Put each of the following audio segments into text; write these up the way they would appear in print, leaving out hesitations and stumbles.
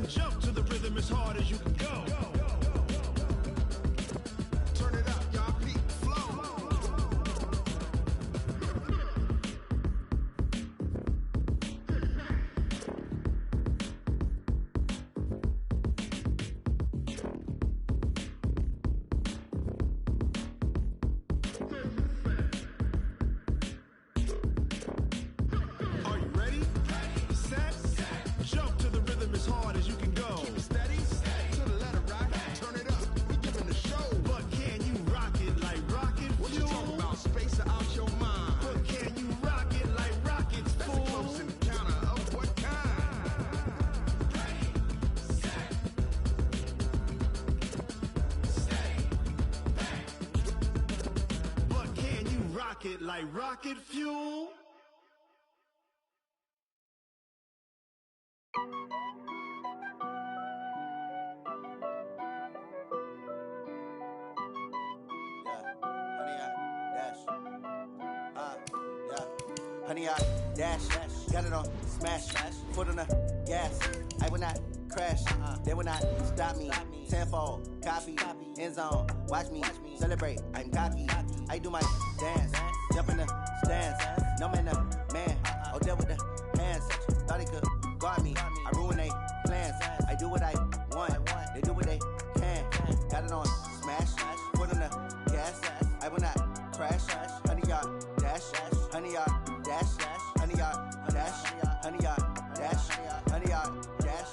and jump to the rhythm as hard as you can go. Turn it up, y'all. Peak flow. Are you ready? Set. Jump to the rhythm as hard as you can go. Keep it steady. To the letter, right? Turn it up. We giving the show. But can you rock it like rocket fuel? What you talking about? Space out your mind. But can you rock it like rockets, fool? That's a close encounter of what kind? Ready, set, stay back. But can you rock it like rocket fuel? Honey, I dash, got it on smash, foot on the gas. I will not crash, they will not stop me. Tenfold, copy, end zone, watch me celebrate. I'm cocky, I do my dance, jump in the stands. No man, man, oh, deal with the hands. Thought he could guard me, I ruin they plans. I do what I want, they do what they can. Got it on smash, foot on the gas. I will not crash, honey, y'all dash, honey, y'all dash, honey, y'all dash, honey, y'all dash, honey, y'all dash.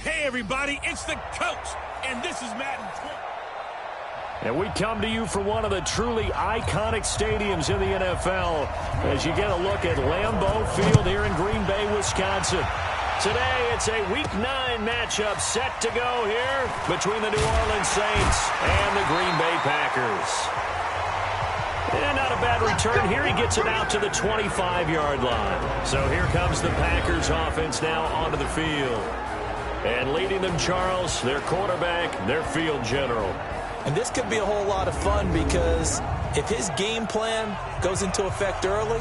Hey everybody, it's the coach, and this is Madden 20. And we come to you from one of the truly iconic stadiums in the NFL as you get a look at Lambeau Field here in Green Bay, Wisconsin. Today, it's a Week 9 matchup set to go here between the New Orleans Saints and the Green Bay Packers. And not a bad return here. He gets it out to the 25-yard line. So here comes the Packers offense now onto the field. And leading them, Charles, their quarterback, their field general. And this could be a whole lot of fun because if his game plan goes into effect early,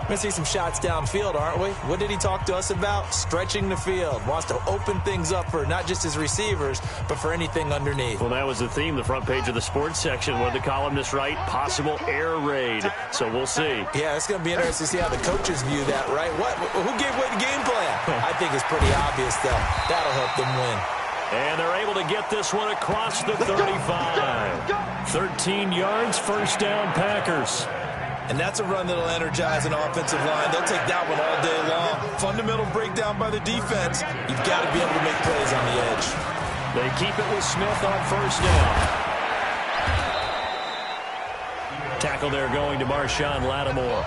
we're going to see some shots downfield, aren't we? What did he talk to us about? Stretching the field. Wants to open things up for not just his receivers, but for anything underneath. Well, that was the theme, the front page of the sports section. What did the columnists write? Possible air raid. So we'll see. Yeah, it's going to be interesting to see how the coaches view that, right? Who gave away the game plan? I think it's pretty obvious, though. That'll help them win. And they're able to get this one across the 35. 13 yards, first down, Packers. And that's a run that'll energize an offensive line. They'll take that one all day long. Fundamental breakdown by the defense. You've got to be able to make plays on the edge. They keep it with Smith on first down. Tackle there going to Marshawn Lattimore.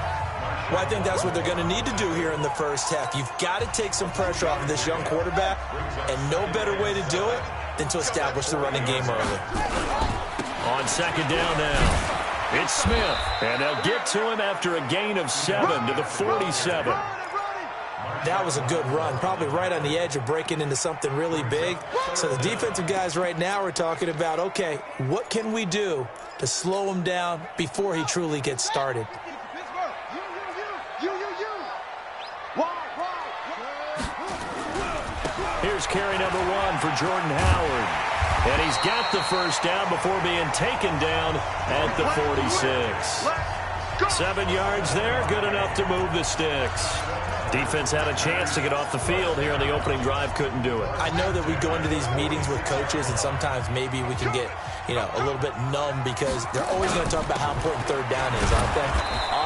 Well, I think that's what they're going to need to do here in the first half. You've got to take some pressure off of this young quarterback, and no better way to do it than to establish the running game early. On second down now. It's Smith, and they'll get to him after a gain of 7 to the 47. That was a good run, probably right on the edge of breaking into something really big. So the defensive guys right now are talking about, okay, what can we do to slow him down before he truly gets started? Here's carry number 1 for Jordan Howard. And he's got the first down before being taken down at the 46. 7 yards there, good enough to move the sticks. Defense had a chance to get off the field here on the opening drive, couldn't do it. I know that we go into these meetings with coaches, and sometimes maybe we can get, a little bit numb because they're always going to talk about how important third down is, aren't they?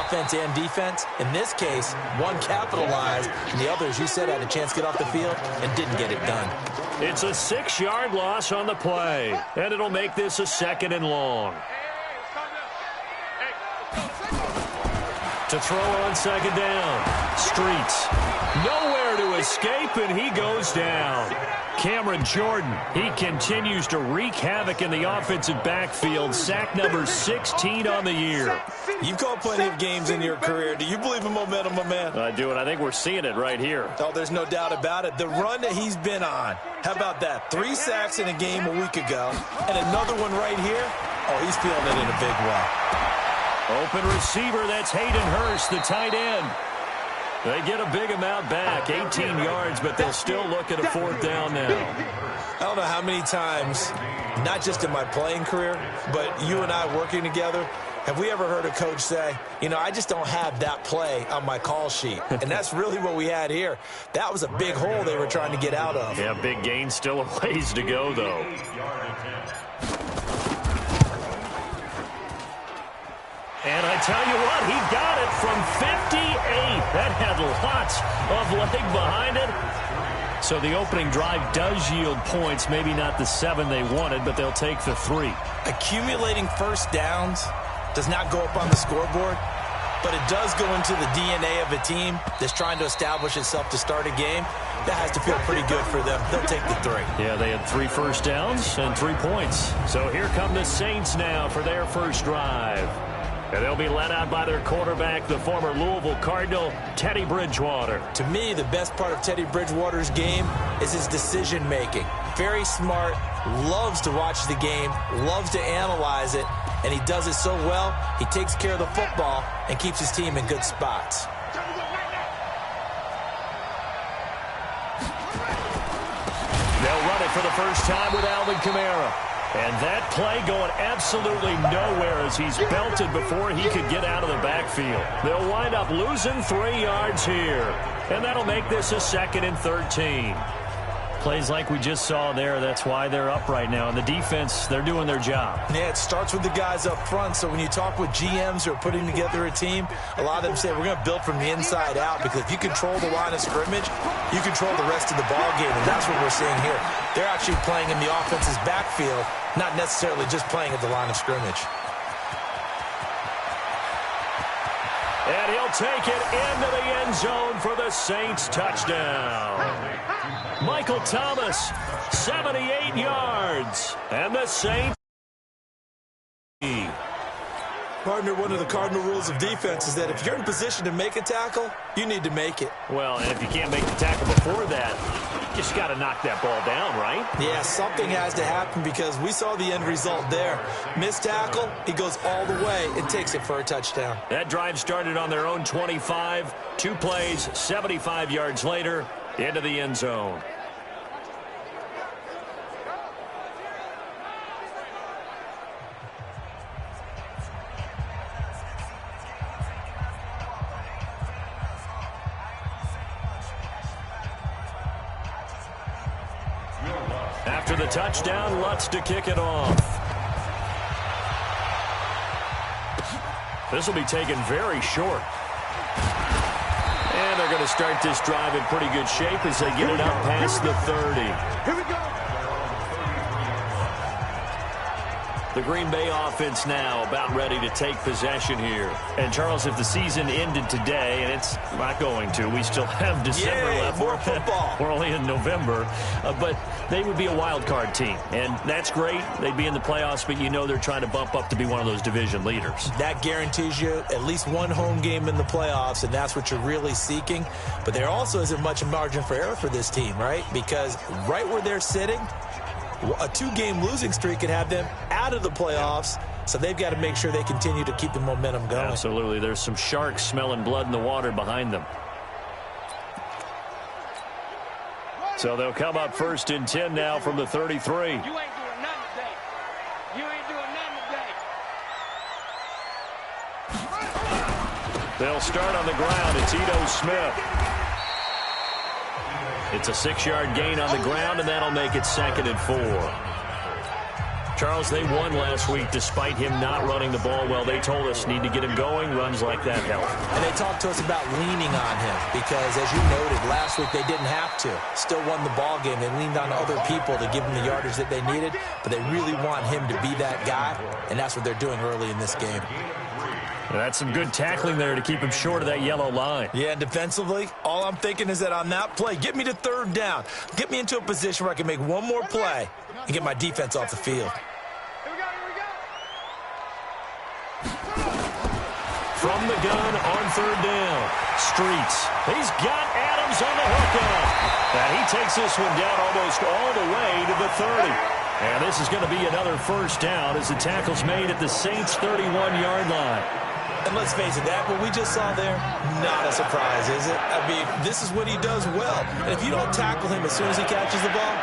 Offense and defense. In this case, one capitalized, and the other, as you said, had a chance to get off the field and didn't get it done. It's a 6-yard loss on the play, and it'll make this a 2nd and long. To throw on second down. Streets. Nowhere to escape, and he goes down. Cameron Jordan, he continues to wreak havoc in the offensive backfield. Sack number 16 on the year. You've called plenty of games in your career. Do you believe in momentum, my man? I do, and I think we're seeing it right here. Oh, there's no doubt about it. The run that he's been on. How about that? 3 sacks in a game a week ago, and another one right here. Oh, he's feeling it in a big way. Open receiver, that's Hayden Hurst, the tight end. They get a big amount back, 18 yards, but they'll still look at a 4th down now. I don't know how many times, not just in my playing career, but you and I working together, have we ever heard a coach say, I just don't have that play on my call sheet? And that's really what we had here. That was a big hole they were trying to get out of. Yeah, big gain, still a ways to go, though. And I tell you what, he got it from 58. That had lots of leg behind it. So the opening drive does yield points, maybe not the 7 they wanted, but they'll take the 3. Accumulating first downs does not go up on the scoreboard, but it does go into the DNA of a team that's trying to establish itself to start a game. That has to feel pretty good for them. They'll take the 3. Yeah, they had 3 first downs and 3 points. So here come the Saints now for their first drive. And they'll be led out by their quarterback, the former Louisville Cardinal, Teddy Bridgewater. To me, the best part of Teddy Bridgewater's game is his decision-making. Very smart, loves to watch the game, loves to analyze it, and he does it so well, he takes care of the football and keeps his team in good spots. They'll run it for the first time with Alvin Kamara. And that play going absolutely nowhere as he's belted before he could get out of the backfield. They'll wind up losing 3 yards here. And that'll make this a 2nd and 13. Plays like we just saw there, that's why they're up right now. And the defense, they're doing their job. Yeah, it starts with the guys up front. So when you talk with GMs who are putting together a team, a lot of them say we're going to build from the inside out, because if you control the line of scrimmage, you control the rest of the ball game, and that's what we're seeing here. They're actually playing in the offense's backfield, not necessarily just playing at the line of scrimmage. And he'll take it into the end zone for the Saints touchdown. Michael Thomas, 78 yards. And the Saints. Partner, one of the cardinal rules of defense is that if you're in position to make a tackle, you need to make it. Well, and if you can't make the tackle before that, you just got to knock that ball down, right? Yeah, something has to happen, because we saw the end result there. Missed tackle, he goes all the way and takes it for a touchdown. That drive started on their own 25. 2 plays, 75 yards later, into the end zone. After the touchdown, Lutz to kick it off. This will be taken very short. And they're going to start this drive in pretty good shape as they get it up past the 30. Here we go. The Green Bay offense now about ready to take possession here. And, Charles, if the season ended today, and it's not going to, we still have December left. More football. We're only in November. But they would be a wild card team. And that's great. They'd be in the playoffs, but you know they're trying to bump up to be one of those division leaders. That guarantees you at least one home game in the playoffs, and that's what you're really seeking. But there also isn't much margin for error for this team, right? Because right where they're sitting, a 2-game losing streak could have them out of the playoffs, so they've got to make sure they continue to keep the momentum going. Absolutely. There's some sharks smelling blood in the water behind them. So they'll come up 1st and 10 now from the 33. You ain't doing nothing today. You ain't doing nothing today. They'll start on the ground. It's Ito Smith. It's a 6-yard gain on the ground, and that'll make it 2nd and 4. Charles, they won last week despite him not running the ball well. They told us need to get him going. Runs like that help. And they talked to us about leaning on him because, as you noted, last week they didn't have to. Still won the ball game. They leaned on other people to give them the yardage that they needed, but they really want him to be that guy, and that's what they're doing early in this game. That's some good tackling there to keep him short of that yellow line. Yeah, and defensively, all I'm thinking is that on that play, get me to 3rd down. Get me into a position where I can make one more play and get my defense off the field. Here we go. From the gun on 3rd down. Streets. He's got Adams on the hookup. And he takes this one down almost all the way to the 30. And this is going to be another 1st down as the tackle's made at the Saints' 31-yard line. And let's face it, that what we just saw there, not a surprise, is it? I mean, this is what he does well. And if you don't tackle him as soon as he catches the ball,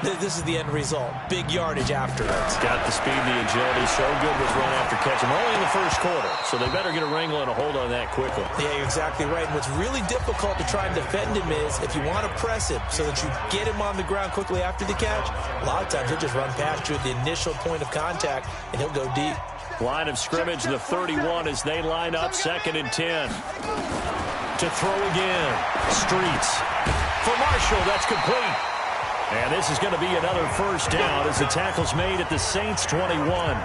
this is the end result. Big yardage afterwards. Got the speed, the agility, so good with run after catch. We're only in the first quarter, so they better get a wrangle and a hold on that quickly. Yeah, you're exactly right. And what's really difficult to try and defend him is if you want to press him so that you get him on the ground quickly after the catch, a lot of times he'll just run past you at the initial point of contact, and he'll go deep. Line of scrimmage, the 31 as they line up, 2nd and 10. To throw again. Streets. For Marshall, that's complete. And this is going to be another first down as the tackle's made at the Saints 21.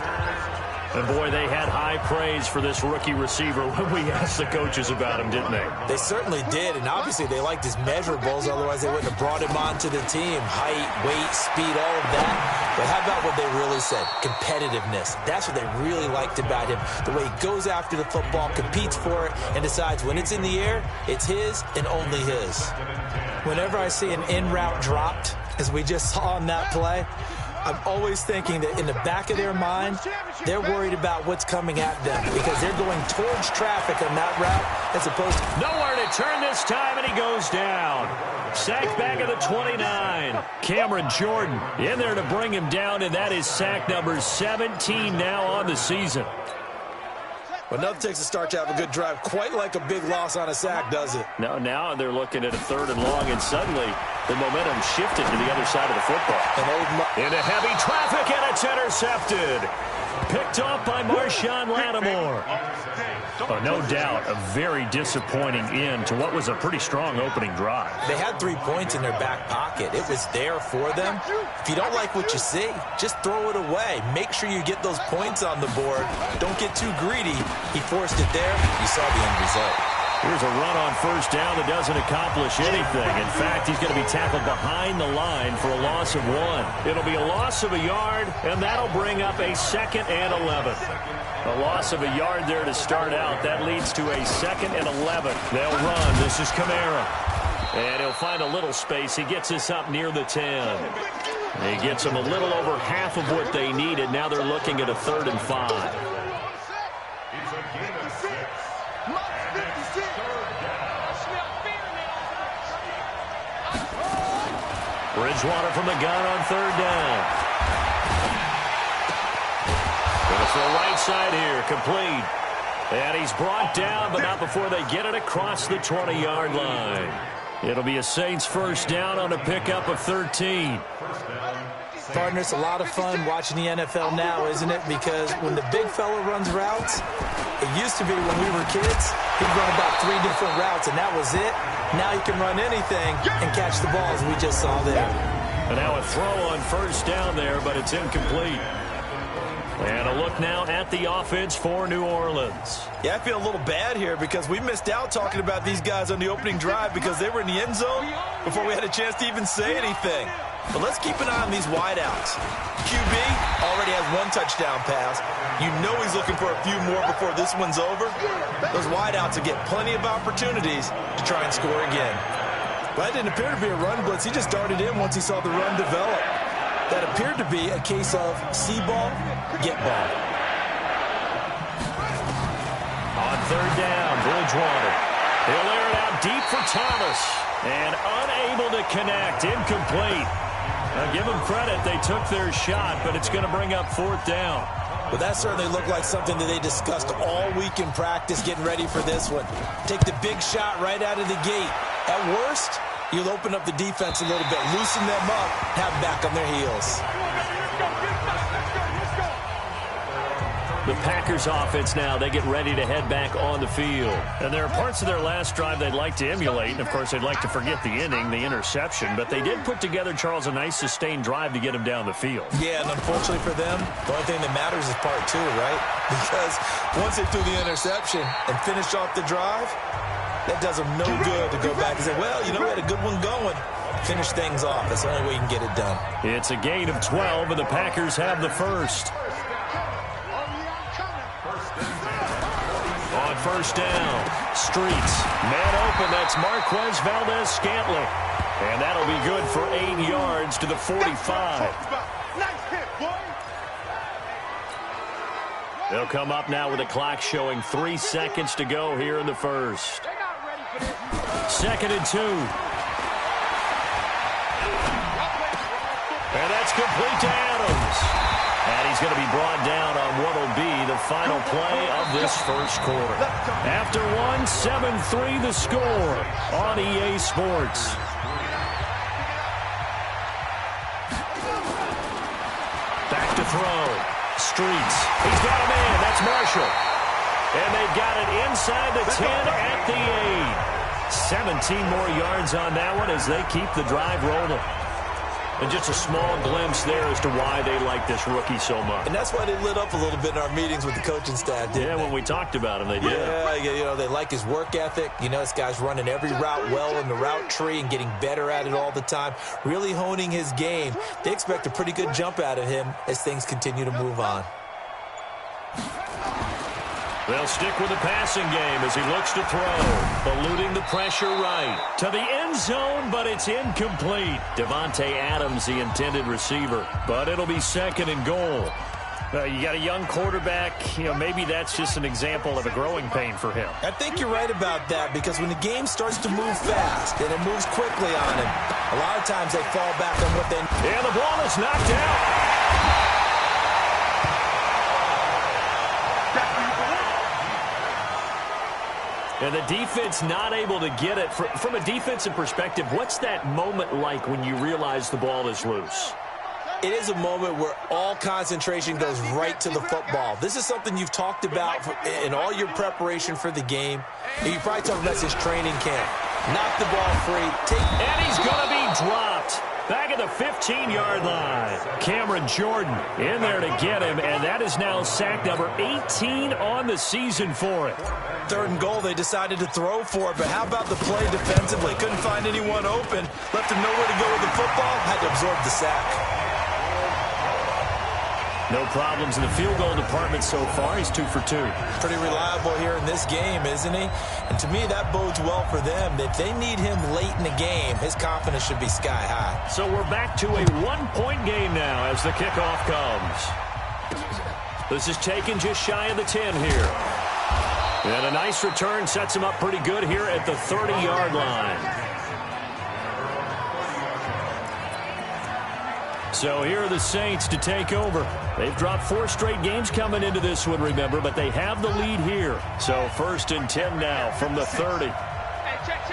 And, boy, they had high praise for this rookie receiver when we asked the coaches about him, didn't they? They certainly did, and obviously they liked his measurables. Otherwise, they wouldn't have brought him onto the team. Height, weight, speed, all of that. But how about what they really said? Competitiveness. That's what they really liked about him. The way he goes after the football, competes for it, and decides when it's in the air, it's his and only his. Whenever I see an in-route dropped, as we just saw on that play, I'm always thinking that in the back of their mind, they're worried about what's coming at them because they're going towards traffic on that route as opposed to... Nowhere to turn this time, and he goes down. Sacked back at the 29. Cameron Jordan in there to bring him down, and that is sack number 17 now on the season. Well, nothing takes a start to have a good drive quite like a big loss on a sack, does it? No, now they're looking at a 3rd and long, and suddenly the momentum shifted to the other side of the football. Into heavy traffic, and it's intercepted. Picked off by Marshawn Lattimore. Oh, no doubt a very disappointing end to what was a pretty strong opening drive. They had 3 points in their back pocket. It was there for them. If you don't like what you see, just throw it away. Make sure you get those points on the board. Don't get too greedy. He forced it there. You saw the end result. Here's a run on first down that doesn't accomplish anything. In fact, he's going to be tackled behind the line for a loss of 1. It'll be a loss of a yard, and that'll bring up a 2nd and 11. A loss of a yard there to start out. That leads to a 2nd and 11. They'll run. This is Kamara. And he'll find a little space. He gets us up near the 10. He gets them a little over half of what they needed. Now they're looking at a 3rd and 5. Bridgewater from the gun on 3rd down. Going to the right side here, complete. And he's brought down, but not before they get it across the 20-yard line. It'll be a Saints first down on a pickup of 13. Partner, it's a lot of fun watching the NFL now, isn't it? Because when the big fella runs routes, it used to be when we were kids, he'd run about 3 different routes, and that was it. Now he can run anything and catch the ball, as we just saw there. And now a throw on first down there, but it's incomplete. And a look now at the offense for New Orleans. Yeah, I feel a little bad here because we missed out talking about these guys on the opening drive because they were in the end zone before we had a chance to even say anything. But let's keep an eye on these wideouts. QB already has 1 touchdown pass. You know he's looking for a few more before this one's over. Those wideouts will get plenty of opportunities to try and score again. But that didn't appear to be a run blitz. He just darted in once he saw the run develop. That appeared to be a case of see ball, get ball. On 3rd down, Bridgewater. He'll air it out deep for Thomas. And unable to connect, incomplete. Now give them credit, they took their shot, but it's going to bring up 4th down. Well, that certainly looked like something that they discussed all week in practice, getting ready for this one. Take the big shot right out of the gate. At worst, you'll open up the defense a little bit, loosen them up, have them back on their heels. The Packers offense now, they get ready to head back on the field. And there are parts of their last drive they'd like to emulate. And, of course, they'd like to forget the inning, the interception. But they did put together, Charles, a nice sustained drive to get him down the field. Yeah, and unfortunately for them, the only thing that matters is part 2, right? Because once they threw the interception and finished off the drive, that does them no good to go back and say, well, you know, we had a good one going. Finish things off. That's the only way you can get it done. It's a gain of 12, and the Packers have the first. On first down, Streets. Man open, that's Marquez Valdez-Scantling. And that'll be good for 8 yards to the 45. They'll come up now with the clock showing 3 seconds to go here in the first. They're not ready for this. 2nd and 2. And that's complete to Adams. And he's going to be brought down on what will be the final play of this first quarter. After 7-3 the score on EA Sports. Back to throw. Streets. He's got a man. That's Marshall. And they've got it inside the 10 at the 8. 17 more yards on that one as they keep the drive rolling. And just a small glimpse there as to why they like this rookie so much. And that's why they lit up a little bit in our meetings with the coaching staff, didn't they? When we talked about him, they did. Yeah, they like his work ethic. This guy's running every route well in the route tree and getting better at it all the time, really honing his game. They expect a pretty good jump out of him as things continue to move on. They'll stick with the passing game as he looks to throw. Eluding the pressure right. To the end zone, but it's incomplete. Devontae Adams, the intended receiver. But it'll be 2nd and goal. You got a young quarterback. Maybe that's just an example of a growing pain for him. I think you're right about that because when the game starts to move fast and it moves quickly on him, a lot of times they fall back on what they... And the ball is knocked out. And the defense not able to get it. From a defensive perspective, what's that moment like when you realize the ball is loose? It is a moment where all concentration goes right to the football. This is something you've talked about in all your preparation for the game. And you probably talked about this training camp. Knock the ball free. And he's going to be dropped. Back at the 15-yard line. Cameron Jordan in there to get him, and that is now sack number 18 on the season for it. 3rd and goal, they decided to throw for it, but how about the play defensively? Couldn't find anyone open, left him nowhere to go with the football, had to absorb the sack. No problems in the field goal department so far. He's 2 for 2. Pretty reliable here in this game, isn't he? And to me, that bodes well for them. If they need him late in the game, his confidence should be sky high. So we're back to a 1-point game now as the kickoff comes. This is taken just shy of the 10 here. And a nice return sets him up pretty good here at the 30-yard line. So here are the Saints to take over. They've dropped 4 straight games coming into this one, remember, but they have the lead here. So 1st and 10 now from the 30. Hey, check.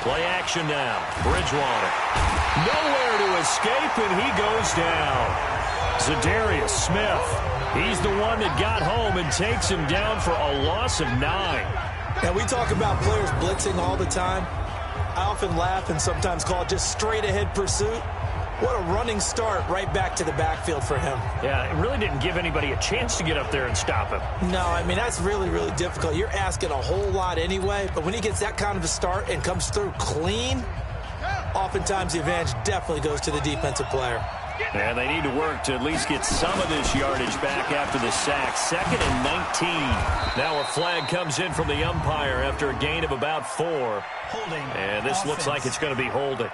Play action now. Bridgewater. Nowhere to escape, and he goes down. Zadarius Smith. He's the one that got home and takes him down for a loss of 9. Now, we talk about players blitzing all the time. I often laugh and sometimes call it just straight-ahead pursuit. What a running start right back to the backfield for him. Yeah, it really didn't give anybody a chance to get up there and stop him. No, I mean, that's really, really difficult. You're asking a whole lot anyway, but when he gets that kind of a start and comes through clean, oftentimes the advantage definitely goes to the defensive player. And they need to work to at least get some of this yardage back after the sack. 2nd and 19. Now a flag comes in from the umpire after a gain of about 4. Holding. And this looks like it's going to be holding.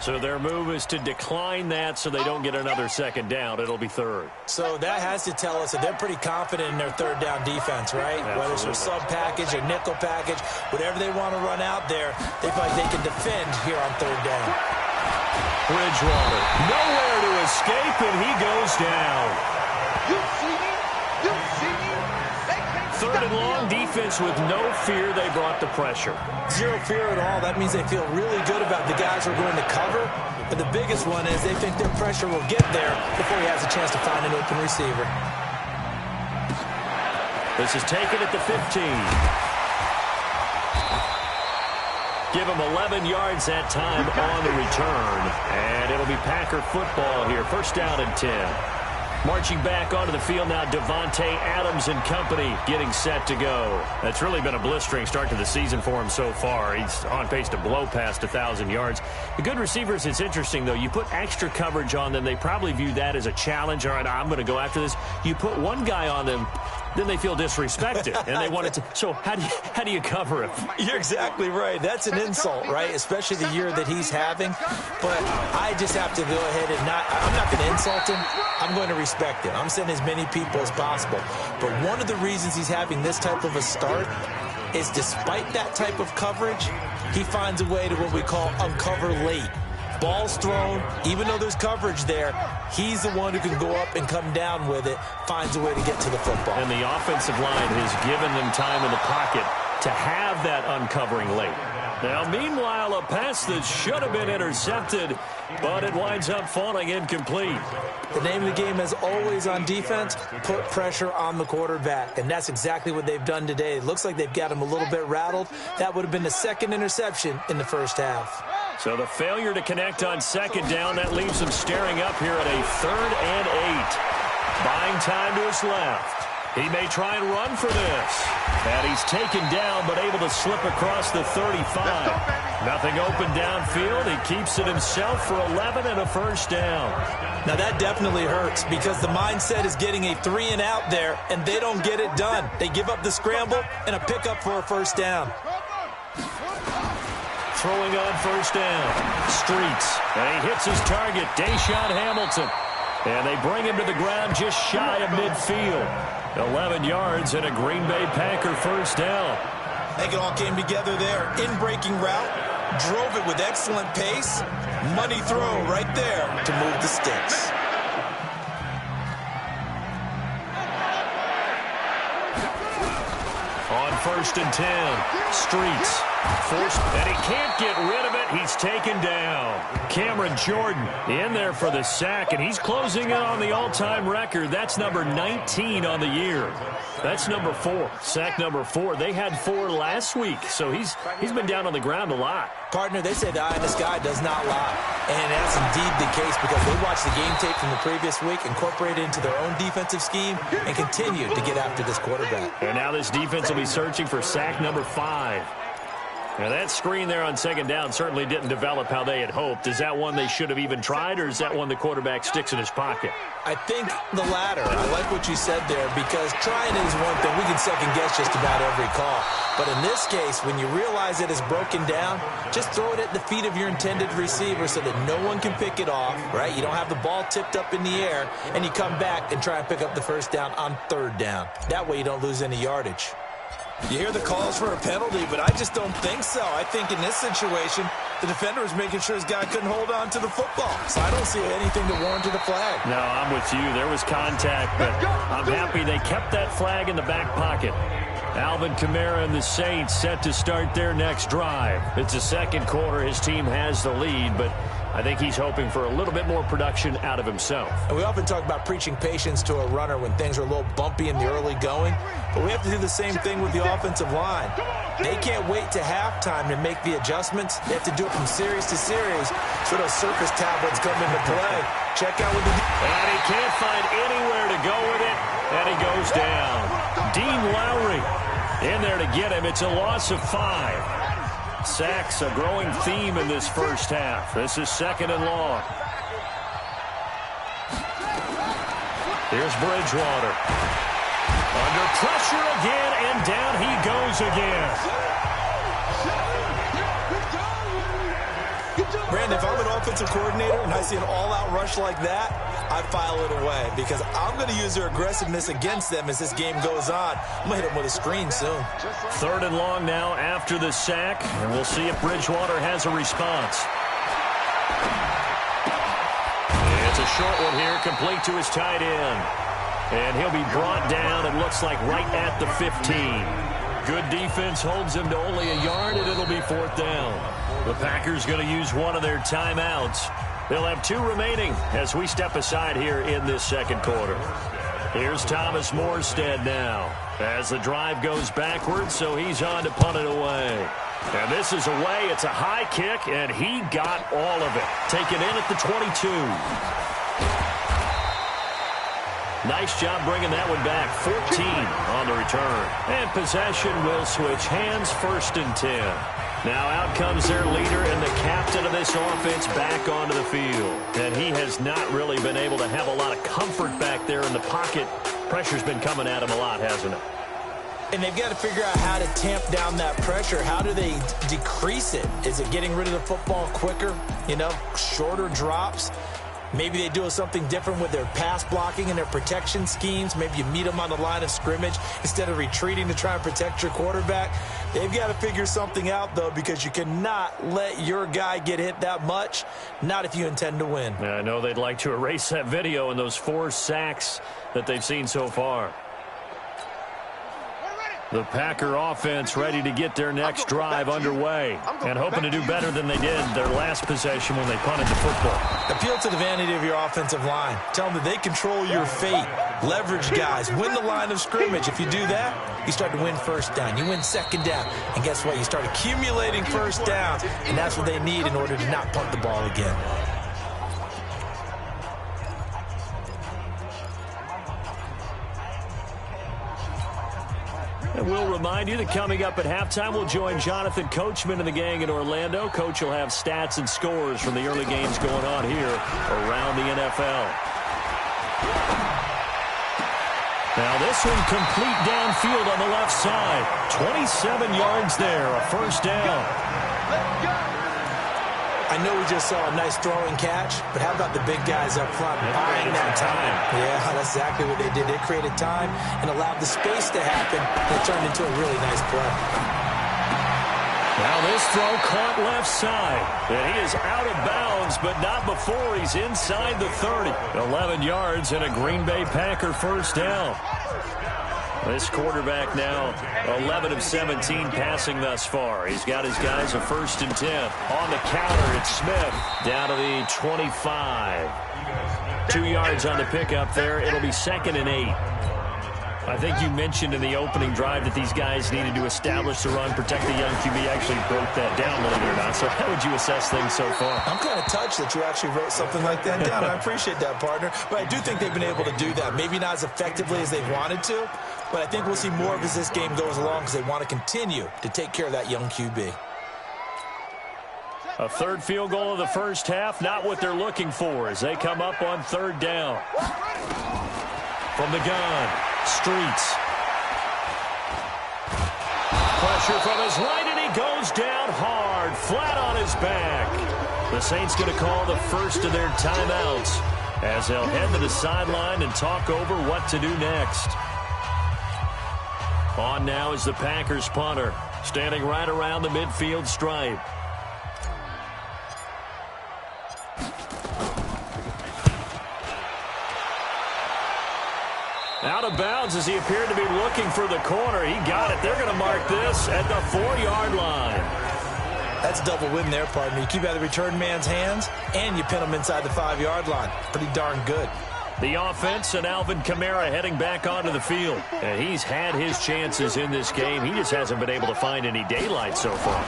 So their move is to decline that so they don't get another 2nd down. It'll be 3rd. So that has to tell us that they're pretty confident in their 3rd down defense, right? Absolutely. Whether it's a sub package, a nickel package, whatever they want to run out there, they feel like they can defend here on 3rd down. Bridgewater, nowhere to escape, and he goes down. You see me? You see me? They can't 3rd and long, defense with no fear. They brought the pressure. Zero fear at all. That means they feel really good about the guys who are going to cover. But the biggest one is they think their pressure will get there before he has a chance to find an open receiver. This is taken at the 15. Give him 11 yards that time on the return. And it'll be Packer football here. 1st down and 10. Marching back onto the field now, Devontae Adams and company getting set to go. That's really been a blistering start to the season for him so far. He's on pace to blow past 1,000 yards. The good receivers, it's interesting, though. You put extra coverage on them, they probably view that as a challenge. All right, I'm going to go after this. You put one guy on them, then they feel disrespected, and they want it to. So how do you cover it? You're exactly right. That's an insult, right? Especially the year that he's having. But I just have to go ahead and I'm not going to insult him. I'm going to respect him. I'm sending as many people as possible. But one of the reasons he's having this type of a start is despite that type of coverage, he finds a way to what we call uncover late. Ball's thrown, even though there's coverage there, he's the one who can go up and come down with it, finds a way to get to the football. And the offensive line has given them time in the pocket to have that uncovering late. Now, meanwhile, a pass that should have been intercepted, but it winds up falling incomplete. The name of the game is always on defense, put pressure on the quarterback, and that's exactly what they've done today. It looks like they've got him a little bit rattled. That would have been the second interception in the first half. So the failure to connect on second down, that leaves him staring up here at a 3rd and 8. Buying time to his left. He may try and run for this. And he's taken down, but able to slip across the 35. Nothing open downfield. He keeps it himself for 11 and a first down. Now that definitely hurts because the mindset is getting a 3 and out there, and they don't get it done. They give up the scramble and a pickup for a first down. Throwing on first down. Streets. And he hits his target, Deshaun Hamilton. And they bring him to the ground just shy of midfield. 11 yards and a Green Bay Packer first down. I think it all came together there. In-breaking route. Drove it with excellent pace. Money throw right there to move the sticks. On 1st and 10. Streets. Forced, and he can't get rid of it. He's taken down. Cameron Jordan in there for the sack, and he's closing in on the all-time record. That's number 19 on the year. That's number 4. Sack number 4. They had 4 last week, so he's been down on the ground a lot. Partner, they say the eye in the sky does not lie. And that's indeed the case because they watched the game tape from the previous week, incorporated it into their own defensive scheme, and continued to get after this quarterback. And now this defense will be searching for sack number 5. Now, that screen there on second down certainly didn't develop how they had hoped. Is that one they should have even tried, or is that one the quarterback sticks in his pocket? I think the latter. I like what you said there because trying it is one thing. We can second-guess just about every call. But in this case, when you realize it is broken down, just throw it at the feet of your intended receiver so that no one can pick it off, right? You don't have the ball tipped up in the air, and you come back and try and pick up the first down on 3rd down. That way you don't lose any yardage. You hear the calls for a penalty, but I just don't think so. I think in this situation, the defender was making sure his guy couldn't hold on to the football. So I don't see anything that warranted a flag. No, I'm with you. There was contact, but I'm happy they kept that flag in the back pocket. Alvin Kamara and the Saints set to start their next drive. It's the second quarter. His team has the lead, but I think he's hoping for a little bit more production out of himself. And we often talk about preaching patience to a runner when things are a little bumpy in the early going, but we have to do the same thing with the offensive line. They can't wait to halftime to make the adjustments. They have to do it from series to series so those surface tablets come into play. Check out what and he can't find anywhere to go with it, and he goes down. Dean Lowry in there to get him. It's a loss of 5. Sacks, a growing theme in this first half. This is 2nd and long. Here's Bridgewater. Under pressure again, and down he goes again. Brandon, if I'm an offensive coordinator and I see an all-out rush like that, I file it away because I'm going to use their aggressiveness against them as this game goes on. I'm going to hit them with a screen soon. 3rd and long now after the sack, and we'll see if Bridgewater has a response. It's a short one here, complete to his tight end. And he'll be brought down, it looks like, right at the 15. Good defense holds him to only a yard, and it'll be 4th down. The Packers going to use one of their timeouts. They'll have 2 remaining as we step aside here in this second quarter. Here's Thomas Morstead now as the drive goes backwards, so he's on to punt it away. And this is away. It's a high kick, and he got all of it. Taken in at the 22. Nice job bringing that one back. 14 on the return. And possession will switch hands, 1st and 10. Now out comes their leader and the captain of this offense back onto the field. And he has has not really been able to have a lot of comfort back there in the pocket. Pressure's been coming at him a lot, hasn't it? And they've got to figure out how to tamp down that pressure. How do they decrease it? Is it getting rid of the football quicker? Shorter drops? Maybe they do something different with their pass blocking and their protection schemes. Maybe you meet them on the line of scrimmage instead of retreating to try and protect your quarterback. They've got to figure something out, though, because you cannot let your guy get hit that much, not if you intend to win. Yeah, I know they'd like to erase that video and those 4 sacks that they've seen so far. The Packer offense ready to get their next drive underway and hoping to do better than they did their last possession when they punted the football. Appeal to the vanity of your offensive line. Tell them that they control your fate. Leverage guys. Win the line of scrimmage. If you do that, you start to win first down. You win second down. And guess what? You start accumulating first downs. And that's what they need in order to not punt the ball again. And we'll remind you that coming up at halftime, we'll join Jonathan Coachman and the gang in Orlando. Coach will have stats and scores from the early games going on here around the NFL. Now this one complete downfield on the left side. 27 yards there, a first down. I know we just saw a nice throwing catch, but how about the big guys up front buying that time? Yeah, that's exactly what they did. They created time and allowed the space to happen, and it turned into a really nice play. Now this throw caught left side, and he is out of bounds, but not before he's inside the 30. 11 yards and a Green Bay Packer first down. This quarterback now 11 of 17 passing thus far. He's got his guys a 1st and 10. On the counter, it's Smith down to the 25. 2 yards on the pickup there. It'll be 2nd and 8. I think you mentioned in the opening drive that these guys needed to establish the run, protect the young QB. Actually broke that down, believe it or not. So how would you assess things so far? I'm kind of touched that you actually wrote something like that down. I appreciate that, partner. But I do think they've been able to do that. Maybe not as effectively as they've wanted to, but I think we'll see more of as this game goes along because they want to continue to take care of that young QB. A 3rd field goal of the first half, not what they're looking for as they come up on 3rd down. From the gun, Streets. Pressure from his right, and he goes down hard, flat on his back. The Saints going to call the first of their timeouts as they'll head to the sideline and talk over what to do next. On now is the Packers punter, standing right around the midfield stripe. Out of bounds as he appeared to be looking for the corner. He got it. They're going to mark this at the 4-yard line. That's a double win there, partner. You keep out of the return man's hands, and you pin him inside the 5-yard line. Pretty darn good. The offense and Alvin Kamara heading back onto the field. And he's had his chances in this game. He just hasn't been able to find any daylight so far.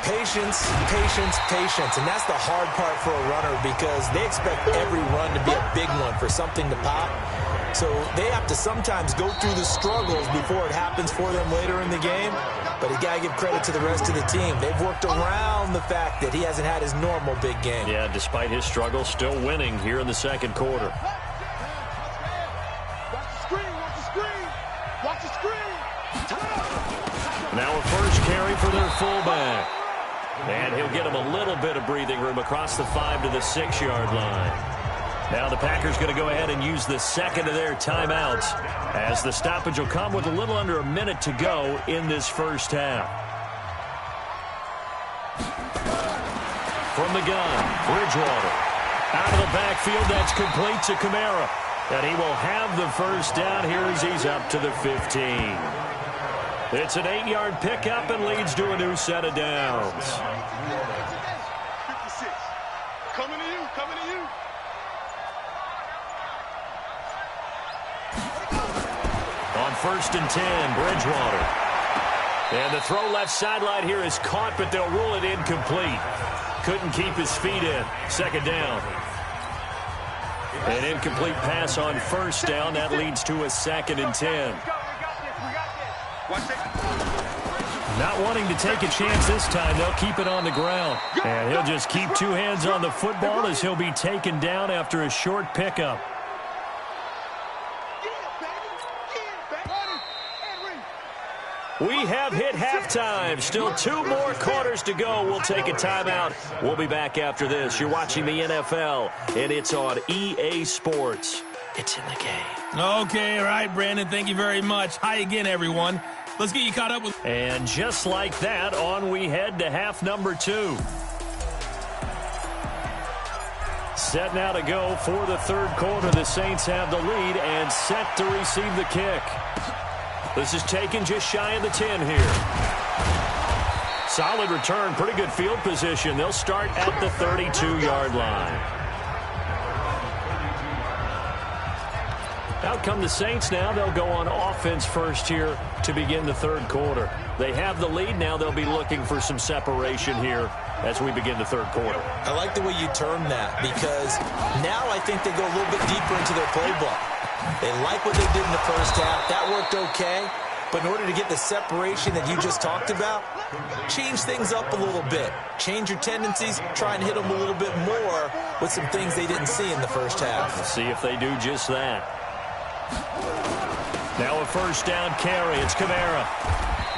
Patience, patience, patience. And that's the hard part for a runner because they expect every run to be a big one for something to pop. So they have to sometimes go through the struggles before it happens for them later in the game. But you got to give credit to the rest of the team. They've worked around the fact that he hasn't had his normal big game. Yeah, despite his struggles, still winning here in the 2nd quarter. Now a first carry for their fullback. And he'll get him a little bit of breathing room across the 5 to the 6-yard line. Now the Packers going to go ahead and use the 2nd of their timeouts as the stoppage will come with a little under a minute to go in this first half. From the gun, Bridgewater. Out of the backfield, that's complete to Kamara. And he will have the first down here as he's up to the 15. It's an 8-yard pickup and leads to a new set of downs. 56. Coming to you, coming to you. On 1st and 10, Bridgewater. And the throw left sideline here is caught, but they'll rule it incomplete. Couldn't keep his feet in. 2nd down. An incomplete pass on 1st down. That leads to a 2nd and 10. Not wanting to take a chance this time, they'll keep it on the ground. And he'll just keep two hands on the football as he'll be taken down after a short pickup. We have hit halftime. Still 2 more quarters to go. We'll take a timeout. We'll be back after this. You're watching the NFL, and it's on EA Sports. It's in the game. Okay, all right, Brandon. Thank you very much. Hi again, everyone. Let's get you caught up with... And just like that, on we head to half number 2. Set now to go for the third quarter. The Saints have the lead and set to receive the kick. This is taken just shy of the 10 here. Solid return, pretty good field position. They'll start at the 32-yard line. Out come the Saints now. They'll go on offense first here to begin the third quarter. They have the lead. Now they'll be looking for some separation here as we begin the third quarter. I like the way you term that because now I think they go a little bit deeper into their playbook. They like what they did in the first half. That worked okay. But in order to get the separation that you just talked about, change things up a little bit. Change your tendencies. Try and hit them a little bit more with some things they didn't see in the first half. Let's see if they do just that. Now a first down carry. It's Kamara.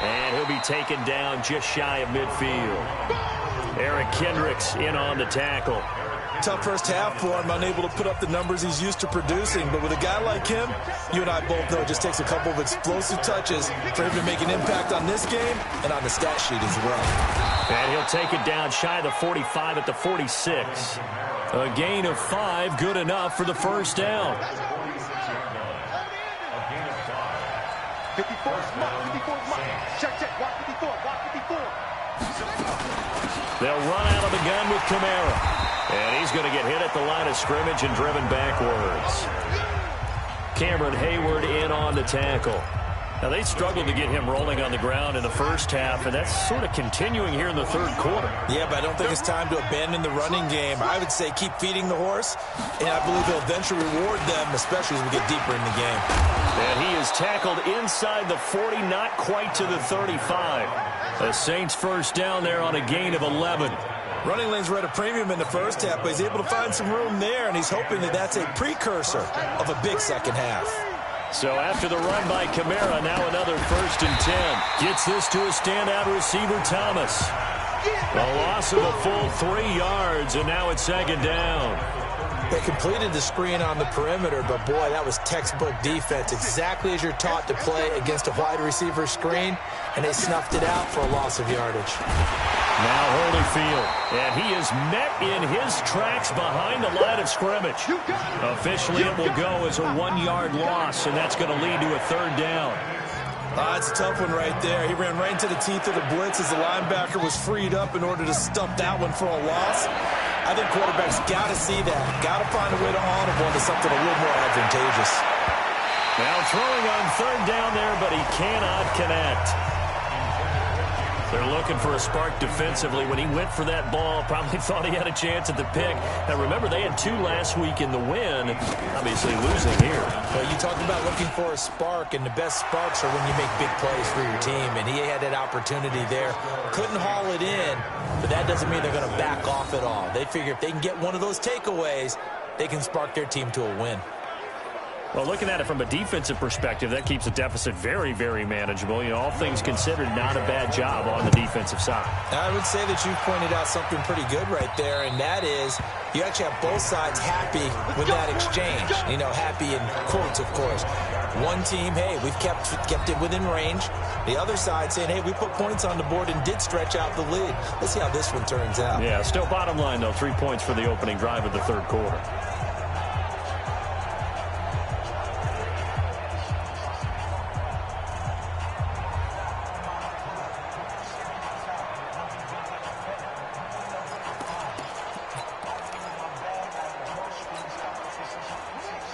And he'll be taken down just shy of midfield. Eric Kendricks in on the tackle. Tough first half for him, unable to put up the numbers he's used to producing. But with a guy like him, you and I both know it just takes a couple of explosive touches for him to make an impact on this game and on the stat sheet as well. And he'll take it down shy of the 45 at the 46. A gain of 5, good enough for the first down. 54, check, walk 54, walk 54. They'll run out of the gun with Kamara. And he's going to get hit at the line of scrimmage and driven backwards. Cameron Hayward in on the tackle. Now, they struggled to get him rolling on the ground in the first half, and that's sort of continuing here in the third quarter. Yeah, but I don't think it's time to abandon the running game. I would say keep feeding the horse, and I believe he'll eventually reward them, especially as we get deeper in the game. And he is tackled inside the 40, not quite to the 35. The Saints first down there on a gain of 11. Running lanes were at a premium in the first half, but he's able to find some room there, and he's hoping that that's a precursor of a big second half. So after the run by Kamara, now another first and 10. Gets this to a standout receiver, Thomas. A loss of a full 3 yards, and now it's second down. They completed the screen on the perimeter, but boy, that was textbook defense. Exactly as you're taught to play against a wide receiver screen, and they snuffed it out for a loss of yardage. Now Holyfield, and he is met in his tracks behind the line of scrimmage. Officially, it will go as a 1-yard loss, and that's going to lead to a third down. It's a tough one right there. He ran right into the teeth of the blitz as the linebacker was freed up in order to stump that one for a loss. I think quarterbacks got to see that. Got to find a way to audible into something a little more advantageous. Now throwing on third down there, but he cannot connect. They're looking for a spark defensively. When he went for that ball, probably thought he had a chance at the pick. Now, remember, they had 2 last week in the win. Obviously losing here. Well, you talked about looking for a spark, and the best sparks are when you make big plays for your team, and he had that opportunity there. Couldn't haul it in, but that doesn't mean they're going to back off at all. They figure if they can get one of those takeaways, they can spark their team to a win. Well, looking at it from a defensive perspective, that keeps the deficit very, very manageable. You know, all things considered, not a bad job on the defensive side. I would say that you've pointed out something pretty good right there, and that is you actually have both sides happy with that exchange. You know, happy in quotes, of course. One team, hey, we've kept it within range. The other side saying, hey, we put points on the board and did stretch out the lead. Let's see how this one turns out. Yeah, still bottom line, though, 3 points for the opening drive of the third quarter.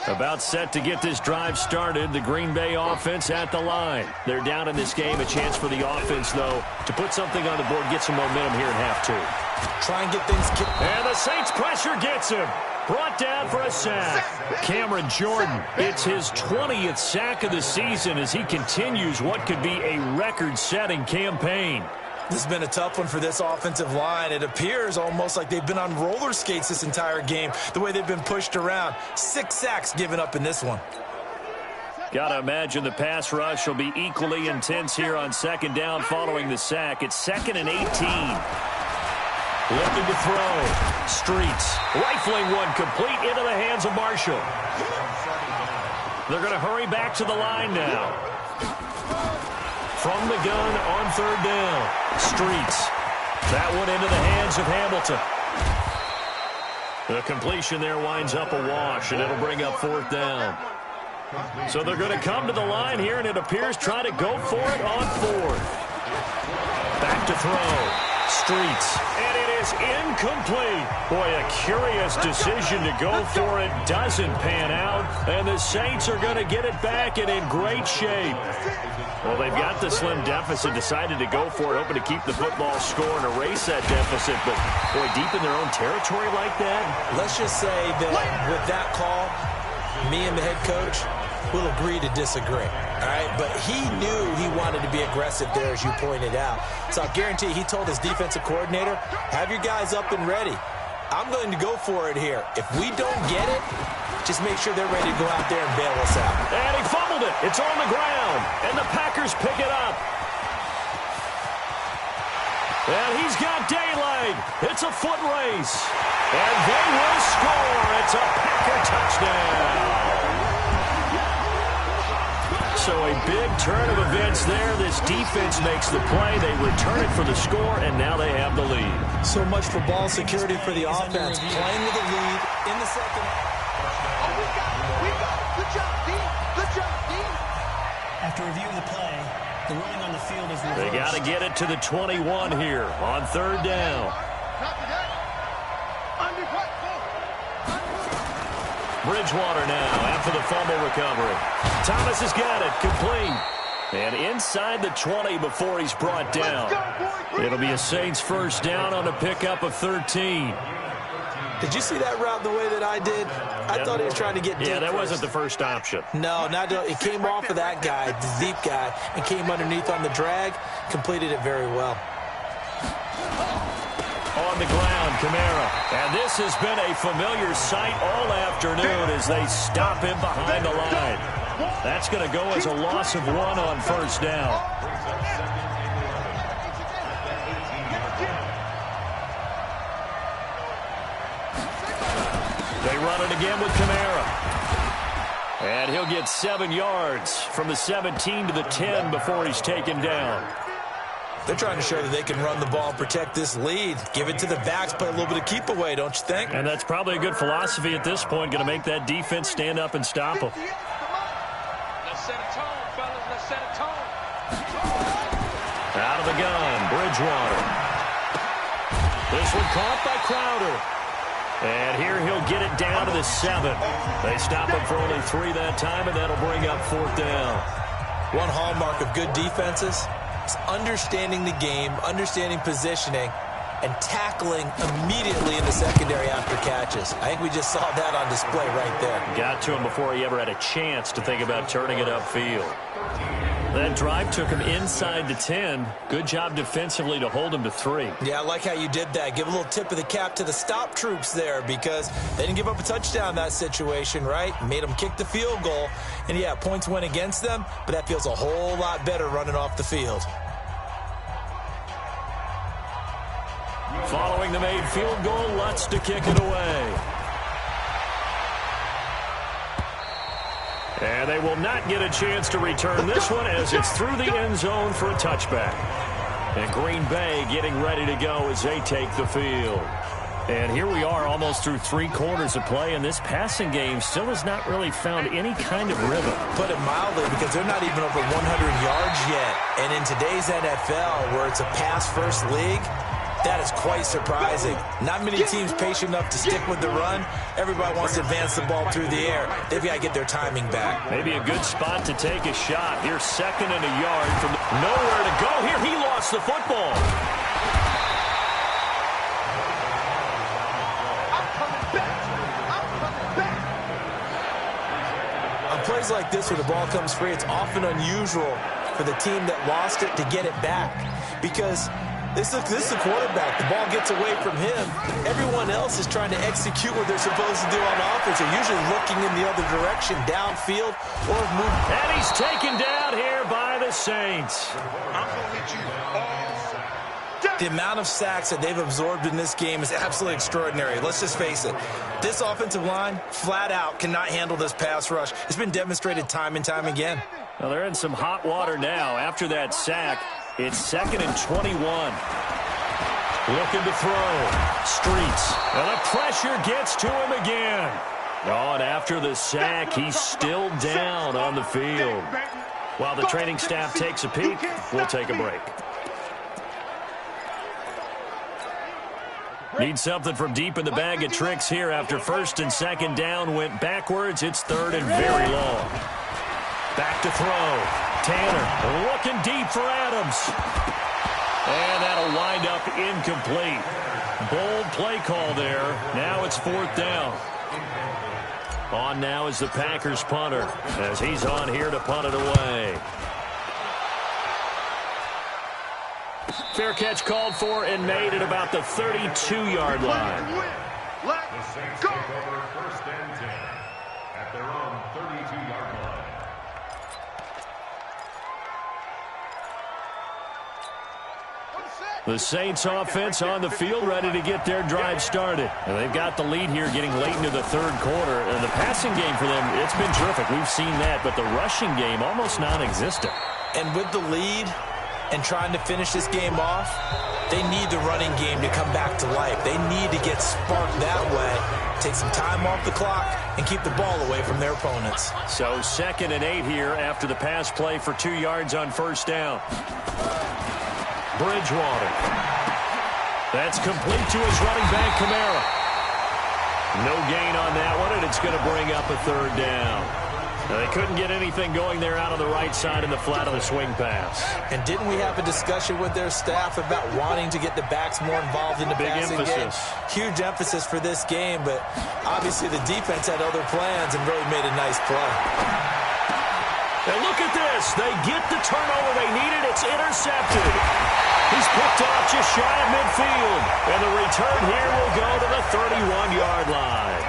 About set to get this drive started. The Green Bay offense at the line. They're down in this game. A chance for the offense, though, to put something on the board, get some momentum here in half 2. Try and get things kicked. And the Saints pressure gets him. brought down for a sack. Cameron Jordan, it's his 20th sack of the season as he continues what could be a record-setting campaign. This has been a tough one for this offensive line. It appears almost like they've been on roller skates this entire game, the way they've been pushed around. 6 sacks given up in this one. Got to imagine the pass rush will be equally intense here on second down following the sack. It's 2nd and 18. Looking to throw. Streets. Rifling one complete into the hands of Marshall. They're going to hurry back to the line now. From the gun on 3rd down. Streets. That one into the hands of Hamilton. The completion there winds up a wash, and it'll bring up 4th down. So they're going to come to the line here, and it appears try to go for it on 4th. Back to throw. Streets. And it is incomplete. Boy, a curious decision to go for it. Doesn't pan out. And the Saints are going to get it back and in great shape. Well, they've got the slim deficit, decided to go for it, hoping to keep the football score and erase that deficit. But, boy, deep in their own territory like that. Let's just say that with that call, me and the head coach will agree to disagree. All right, but he knew he wanted to be aggressive there, as you pointed out. So I'll guarantee he told his defensive coordinator, have your guys up and ready. I'm going to go for it here. If we don't get it, just make sure they're ready to go out there and bail us out. And he fumbled it. It's on the ground. And the Packers pick it up. And he's got daylight. It's a foot race. And they will score. It's a Packer touchdown. So a big turn of events there. This defense makes the play. They return it for the score, and now they have the lead. So much for ball security for the offense. Playing with a lead in the second. Oh, we got it. Good job, D. Good job, D. After reviewing the play, the ruling on the field is reversed. They got to get it to the 21 here on 3rd down. Bridgewater now after the fumble recovery. Thomas has got it, complete. And inside the 20 before he's brought down. It'll be a Saints first down on a pickup of 13. Did you see that route the way that I did? I thought he was trying to get deep. Yeah, that first. wasn't the first option. No, it came off of that guy, the deep guy, and came underneath on the drag. Completed it very well. On the ground, Kamara. And this has been a familiar sight all afternoon as they stop him behind the line. That's going to go as a loss of 1 on first down. They run it again with Kamara. And he'll get 7 yards from the 17 to the 10 before he's taken down. They're trying to show that they can run the ball and protect this lead. Give it to the backs, play a little bit of keep away, don't you think? And that's probably a good philosophy at this point, going to make that defense stand up and stop them. Let's set a tone, fellas. Let's set a tone. Out of the gun, Bridgewater. This one caught by Crowder. And here he'll get it down to the 7. They stop him for only 3 that time, and that'll bring up 4th down. One hallmark of good defenses is understanding the game, understanding positioning, and tackling immediately in the secondary after catches. I think we just saw that on display right there. Got to him before he ever had a chance to think about turning it upfield. That drive took him inside the 10. Good job defensively to hold him to 3. Yeah, I like how you did that. Give a little tip of the cap to the stop troops there because they didn't give up a touchdown in that situation, right? Made them kick the field goal. And, yeah, points went against them, but that feels a whole lot better running off the field. Following the made field goal, Lutz to kick it away. And they will not get a chance to return this one as it's through the end zone for a touchback. And Green Bay getting ready to go as they take the field. And here we are almost through 3 quarters of play, and this passing game still has not really found any kind of rhythm. Put it mildly, because they're not even over 100 yards yet. And in today's NFL, where it's a pass-first league, that is quite surprising. Not many teams patient enough to stick with the run. Everybody wants to advance the ball through the air. They've got to get their timing back. Maybe a good spot to take a shot. Here's 2nd and a yard from nowhere to go. Here he lost the football. I'm coming back. I'm plays like this where the ball comes free, it's often unusual for the team that lost it to get it back. Because this is a quarterback. The ball gets away from him. Everyone else is trying to execute what they're supposed to do on offense. They're usually looking in the other direction, downfield, or moving. And he's taken down here by the Saints. The amount of sacks that they've absorbed in this game is absolutely extraordinary. Let's just face it. This offensive line, flat out, cannot handle this pass rush. It's been demonstrated time and time again. Well, they're in some hot water now. After that sack, it's 2nd and 21. Looking to throw. Streets. And the pressure gets to him again. On after the sack, he's still down on the field. While the training staff takes a peek, we'll take a break. Need something from deep in the bag of tricks here after 1st and 2nd down went backwards. It's 3rd and very long. Back to throw. Tanner looking deep for Adams. And that'll wind up incomplete. Bold play call there. Now it's 4th down. On now is the Packers punter as he's on here to punt it away. Fair catch called for and made at about the 32-yard line. Let's go. First and 10 at their own 32-yard line. The Saints offense on the field ready to get their drive started. And they've got the lead here getting late into the 3rd quarter. And the passing game for them, it's been terrific. We've seen that. But the rushing game almost non-existent. And with the lead and trying to finish this game off, they need the running game to come back to life. They need to get sparked that way, take some time off the clock, and keep the ball away from their opponents. So 2nd and 8 here after the pass play for 2 yards on 1st down. Bridgewater. That's complete to his running back, Kamara. No gain on that one, and it's going to bring up a 3rd down. Now, they couldn't get anything going there out on the right side in the flat of the swing pass. And didn't we have a discussion with their staff about wanting to get the backs more involved in the passing game? Huge emphasis for this game, but obviously the defense had other plans and really made a nice play. And look at this. They get the turnover they needed. It's intercepted. He's picked off just shy of midfield. And the return here will go to the 31-yard line.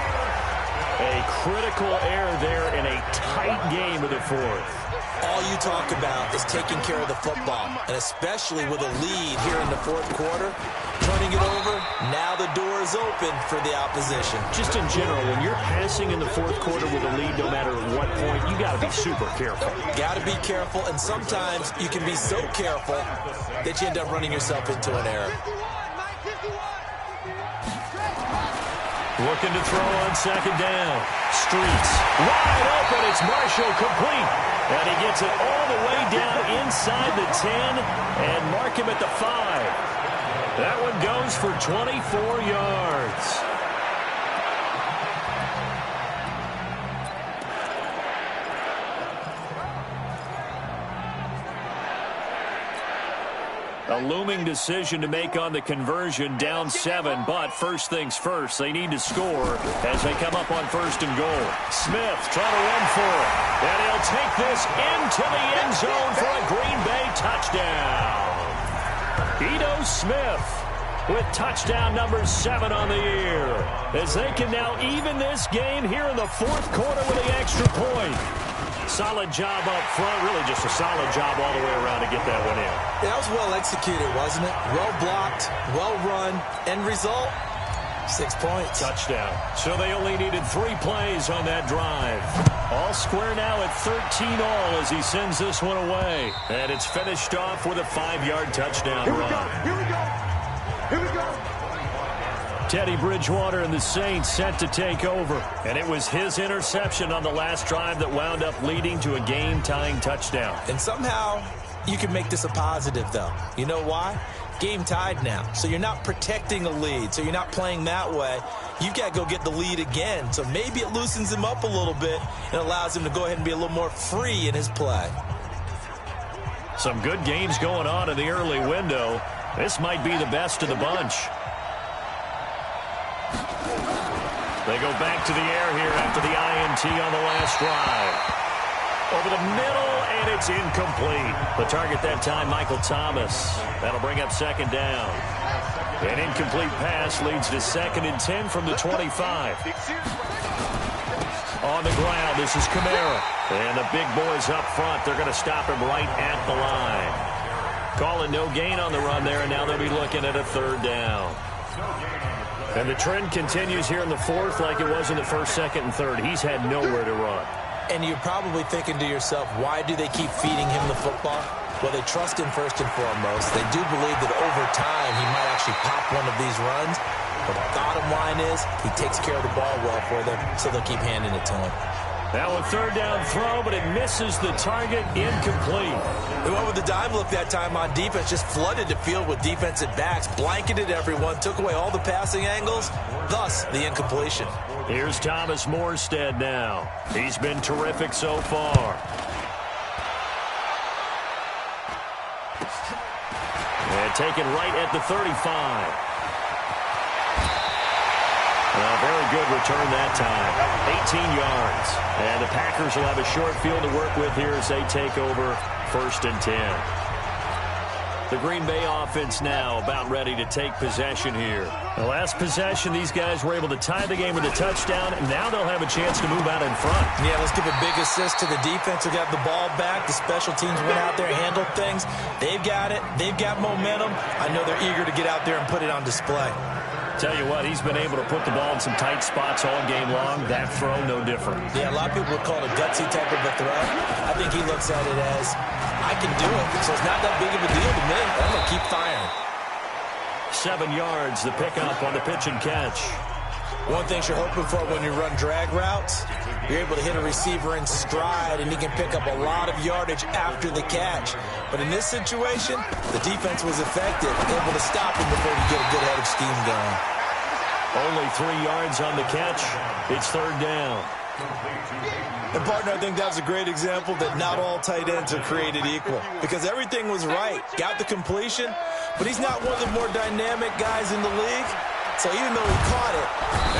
A critical error there in a tight game of the 4th. All you talk about is taking care of the football, and especially with a lead here in the 4th quarter, turning it over, now the door is open for the opposition. Just in general, when you're passing in the 4th quarter with a lead, no matter what point, you got to be super careful. Got to be careful, and sometimes you can be so careful that you end up running yourself into an error. Looking to throw on 2nd down. Streets. Wide open. It's Marshall complete. And he gets it all the way down inside the 10 and mark him at the 5. That one goes for 24 yards. A looming decision to make on the conversion, down 7, but first things first, they need to score as they come up on 1st and goal. Smith trying to run for it, and he'll take this into the end zone for a Green Bay touchdown. Ito Smith with touchdown number 7 on the year, as they can now even this game here in the 4th quarter with the extra point. Solid job up front, really just a solid job all the way around to get that one in. That was well executed, wasn't it? Well blocked, well run, end result, 6 points. Touchdown. So they only needed 3 plays on that drive. All square now at 13 all as he sends this one away. And it's finished off with a 5-yard touchdown run. Here we go. Here we go. Teddy Bridgewater and the Saints set to take over. And it was his interception on the last drive that wound up leading to a game-tying touchdown. And somehow you can make this a positive, though. You know why? Game tied now. So you're not protecting a lead. So you're not playing that way. You've got to go get the lead again. So maybe it loosens him up a little bit and allows him to go ahead and be a little more free in his play. Some good games going on in the early window. This might be the best of the bunch. They go back to the air here after the INT on the last drive. Over the middle, and it's incomplete. The target that time, Michael Thomas. That'll bring up second down. An incomplete pass leads to 2nd and 10 from the 25. On the ground, this is Kamara. And the big boys up front, they're going to stop him right at the line. Calling no gain on the run there, and now they'll be looking at a 3rd down. And the trend continues here in the 4th like it was in the 1st, 2nd, and 3rd. He's had nowhere to run. And you're probably thinking to yourself, why do they keep feeding him the football? Well, they trust him first and foremost. They do believe that over time he might actually pop one of these runs. But the bottom line is he takes care of the ball well for them, so they'll keep handing it to him. Now a 3rd down throw, but it misses the target, incomplete. They went with the dime look that time on defense, just flooded the field with defensive backs, blanketed everyone, took away all the passing angles, thus the incompletion. Here's Thomas Morstead now. He's been terrific so far. And taken right at the 35. Very good return that time. 18 yards. And the Packers will have a short field to work with here as they take over 1st and 10. The Green Bay offense now about ready to take possession here. The last possession, these guys were able to tie the game with a touchdown, and now they'll have a chance to move out in front. Yeah, let's give a big assist to the defense who got the ball back. The special teams went out there, handled things. They've got it. They've got momentum. I know they're eager to get out there and put it on display. Tell you what, he's been able to put the ball in some tight spots all game long. That throw, no different. Yeah, a lot of people would call it a gutsy type of a throw. I think he looks at it as, I can do it, so it's not that big of a deal to me. I'm going to keep firing. 7 yards, the pickup on the pitch and catch. One thing you're hoping for when you run drag routes, you're able to hit a receiver in stride, and he can pick up a lot of yardage after the catch. But in this situation, the defense was effective, able to stop him before he get a good head of steam going. Only 3 yards on the catch. It's 3rd down. And, partner, I think that was a great example that not all tight ends are created equal, because everything was right. Got the completion, but he's not one of the more dynamic guys in the league. So even though he caught it.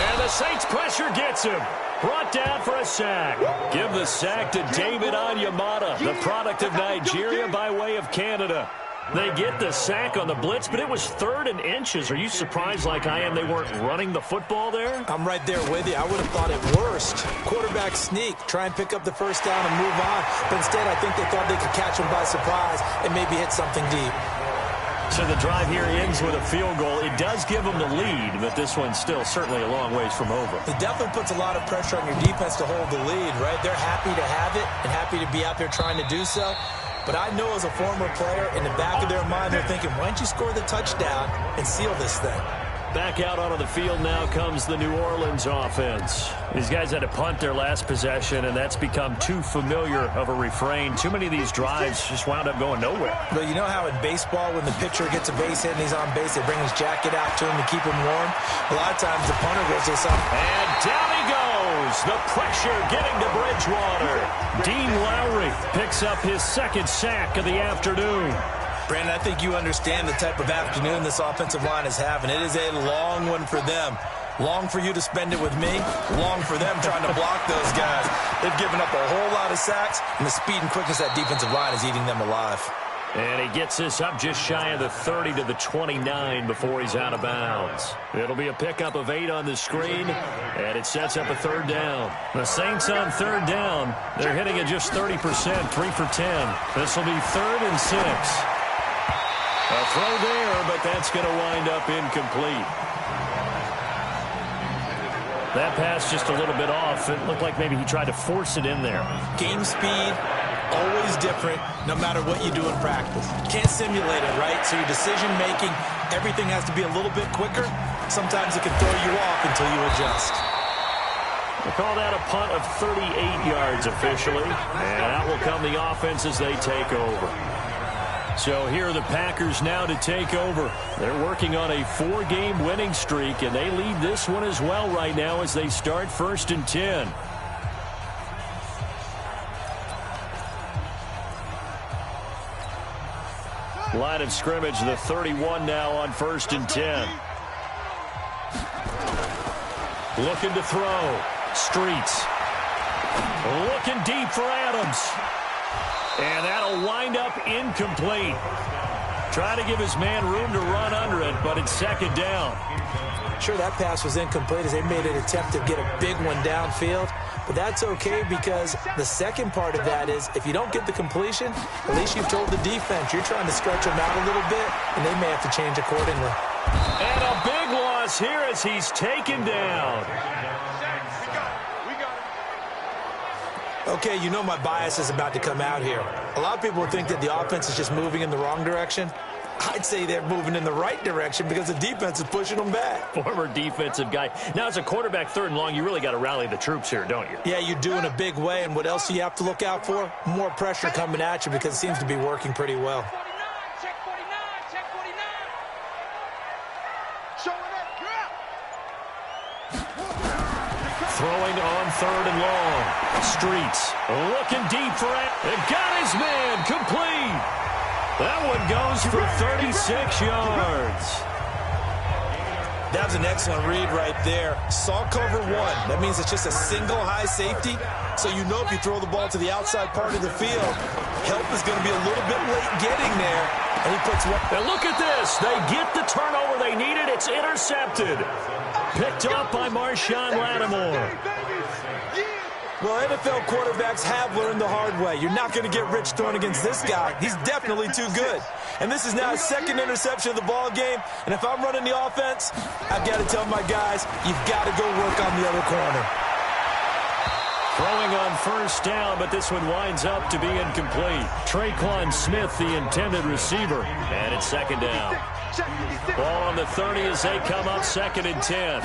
And the Saints pressure gets him. Brought down for a sack. Give the sack to David Onyemata, the product of Nigeria by way of Canada. They get the sack on the blitz, but it was 3rd and inches. Are you surprised like I am they weren't running the football there? I'm right there with you. I would have thought it worst. Quarterback sneak, try and pick up the 1st down and move on. But instead, I think they thought they could catch him by surprise and maybe hit something deep. So the drive here ends with a field goal. It does give them the lead, but this one's still certainly a long ways from over. It definitely puts a lot of pressure on your defense to hold the lead, right? They're happy to have it and happy to be out there trying to do so. But I know as a former player, in the back of their mind, they're thinking, why don't you score the touchdown and seal this thing? Back out onto the field now comes the New Orleans offense. These guys had to punt their last possession, and that's become too familiar of a refrain. Too many of these drives just wound up going nowhere. But you know how in baseball, when the pitcher gets a base hit and he's on base, they bring his jacket out to him to keep him warm? A lot of times the punter goes to something. And down he goes. The pressure getting to Bridgewater. Dean Lowry picks up his 2nd sack of the afternoon. Brandon, I think you understand the type of afternoon this offensive line is having. It is a long one for them. Long for you to spend it with me. Long for them trying to block those guys. They've given up a whole lot of sacks, and the speed and quickness of that defensive line is eating them alive. And he gets this up just shy of the 30 to the 29 before he's out of bounds. It'll be a pickup of 8 on the screen, and it sets up a 3rd down. The Saints on 3rd down. They're hitting at just 30%, 3 for 10. This will be 3rd and 6. A throw there, but that's going to wind up incomplete. That pass just a little bit off. It looked like maybe he tried to force it in there. Game speed, always different, no matter what you do in practice. Can't simulate it, right? So your decision-making, everything has to be a little bit quicker. Sometimes it can throw you off until you adjust. They call that a punt of 38 yards officially. And out will come the offense as they take over. So here are the Packers now to take over. They're working on a 4-game winning streak, and they lead this one as well right now as they start 1st and 10. Line of scrimmage, the 31 now on 1st and 10. Looking to throw. Streets. Looking deep for Adams. And that'll wind up incomplete. Trying to give his man room to run under it, but it's second down. Sure, that pass was incomplete as they made an attempt to get a big one downfield. But that's okay because the second part of that is if you don't get the completion, at least you've told the defense you're trying to stretch them out a little bit, and they may have to change accordingly. And a big loss here as he's taken down. Okay, you know my bias is about to come out here. A lot of people think that the offense is just moving in the wrong direction. I'd say they're moving in the right direction because the defense is pushing them back. Former defensive guy. Now, as a quarterback, 3rd and long, you really got to rally the troops here, don't you? Yeah, you do in a big way. And what else do you have to look out for? More pressure coming at you because it seems to be working pretty well. Check 49, check 49. Showing up, Throwing on 3rd and long. Streets looking deep for it. And got his man complete. That one goes for 36 yards. That was an excellent read right there. Saw cover 1. That means it's just a single high safety. So you know if you throw the ball to the outside part of the field, help is going to be a little bit late getting there. And he puts one. And look at this. They get the turnover they needed. It's intercepted. Picked up by Marshawn Lattimore. Well, NFL quarterbacks have learned the hard way. You're not going to get rich throwing against this guy. He's definitely too good. And this is now his 2nd interception of the ball game. And if I'm running the offense, I've got to tell my guys, you've got to go work on the other corner. Throwing on 1st down, but this one winds up to be incomplete. Traquan Smith, the intended receiver. And it's 2nd down. Ball on the 30 as they come up 2nd and 10.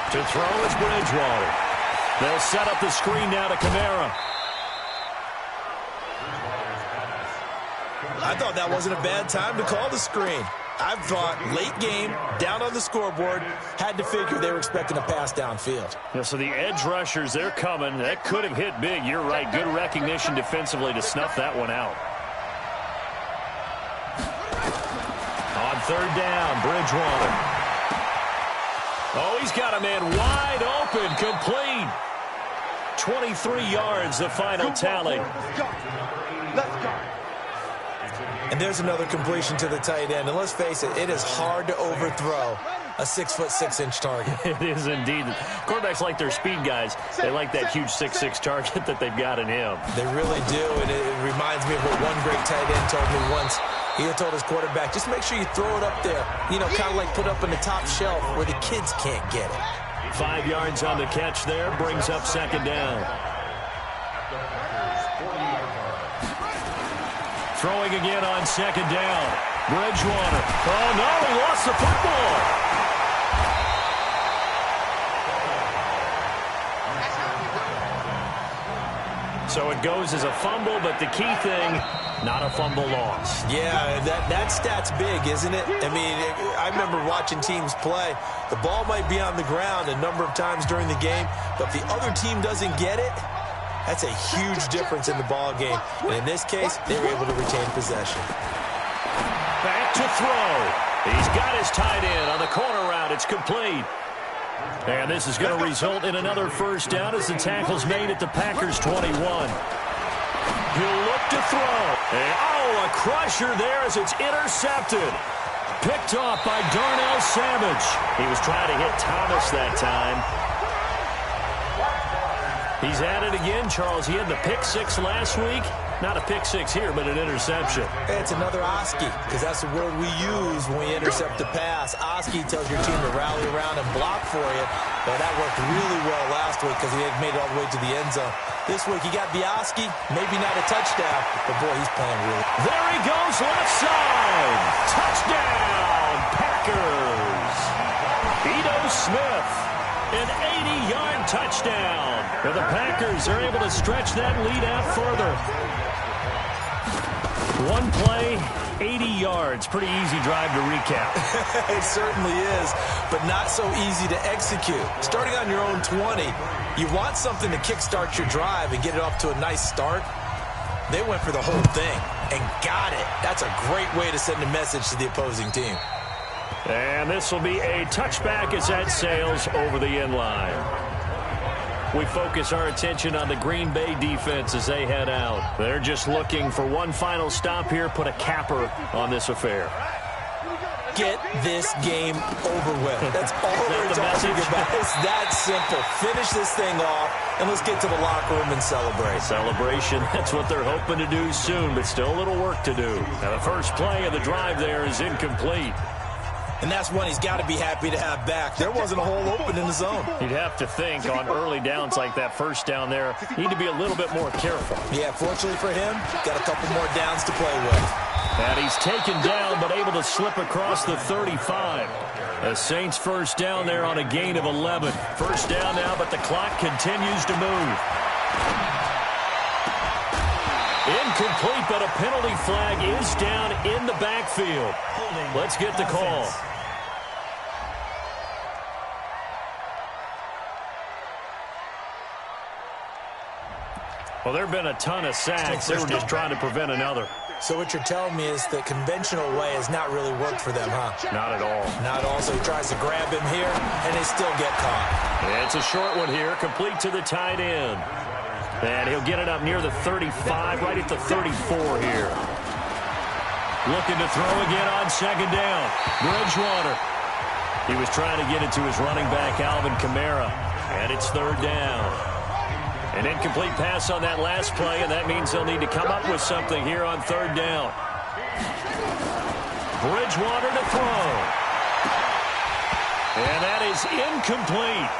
To throw is Bridgewater. They'll set up the screen now to Kamara. I thought that wasn't a bad time to call the screen. I thought late game, down on the scoreboard, had to figure they were expecting a pass downfield. Yeah, so the edge rushers, they're coming. That could have hit big. You're right. Good recognition defensively to snuff that one out. On 3rd down, Bridgewater. Oh, he's got a man wide open, complete. 23 yards, the final tally. Let's go. And there's another completion to the tight end. And let's face it, it is hard to overthrow a 6'6" target. It is indeed. Quarterbacks like their speed guys. They like that huge 6'6" target that they've got in him. They really do, and it reminds me of what one great tight end told me once. He had told his quarterback, just make sure you throw it up there. You know, kind of like put up on the top shelf where the kids can't get it. 5 yards on the catch there, brings up 2nd down. Throwing again on 2nd down. Bridgewater. Oh, no, he lost the football. So it goes as a fumble, but the key thing, not a fumble loss. Yeah, that stat's big, isn't it? I mean, I remember watching teams play. The ball might be on the ground a number of times during the game, but if the other team doesn't get it, that's a huge difference in the ball game. And in this case, they were able to retain possession. Back to throw. He's got his tight end on the corner route. It's complete. And this is going to result in another 1st down as the tackle's made at the Packers' 21. He'll look to throw. And, oh, a crusher there as it's intercepted. Picked off by Darnell Savage. He was trying to hit Thomas that time. He's at it again, Charles. He had the pick 6 last week. Not a pick 6 here, but an interception. It's another Oski, because that's the word we use when we intercept the pass. Oski tells your team to rally around and block for you. But that worked really well last week because he had made it all the way to the end zone. This week he got the Oski, maybe not a touchdown, but boy, he's playing really. There he goes, left side. Touchdown, Packers. Ito Smith. An 80-yard touchdown. And the Packers are able to stretch that lead out further. One play, 80 yards. Pretty easy drive to recap. It certainly is, but not so easy to execute. Starting on your own 20, you want something to kickstart your drive and get it off to a nice start. They went for the whole thing and got it. That's a great way to send a message to the opposing team. And this will be a touchback as that sails over the end line. We focus our attention on the Green Bay defense as they head out. They're just looking for one final stop here, put a capper on this affair. Get this game over with. That's all we're talking about. It's that simple. Finish this thing off, and let's get to the locker room and celebrate. Celebration, that's what they're hoping to do soon, but still a little work to do. Now, the first play of the drive there is incomplete. And that's one he's got to be happy to have back. There wasn't a hole open in the zone. You'd have to think on early downs like that first down there, you need to be a little bit more careful. Yeah, fortunately for him, got a couple more downs to play with. And he's taken down but able to slip across the 35. The Saints first down there on a gain of 11. First down now, but the clock continues to move. Incomplete, but a penalty flag is down in the backfield. Let's get the call. Well, there have been a ton of sacks. They were just trying to prevent another. So what you're telling me is the conventional way has not really worked for them, huh? Not at all. Not at all. So he tries to grab him here, and they still get caught. And it's a short one here, complete to the tight end. And he'll get it up near the 35, right at the 34 here. Looking to throw again on second down. Bridgewater. He was trying to get it to his running back, Alvin Kamara. And it's third down. An incomplete pass on that last play, and that means they'll need to come up with something here on third down. Bridgewater to throw. And that is incomplete.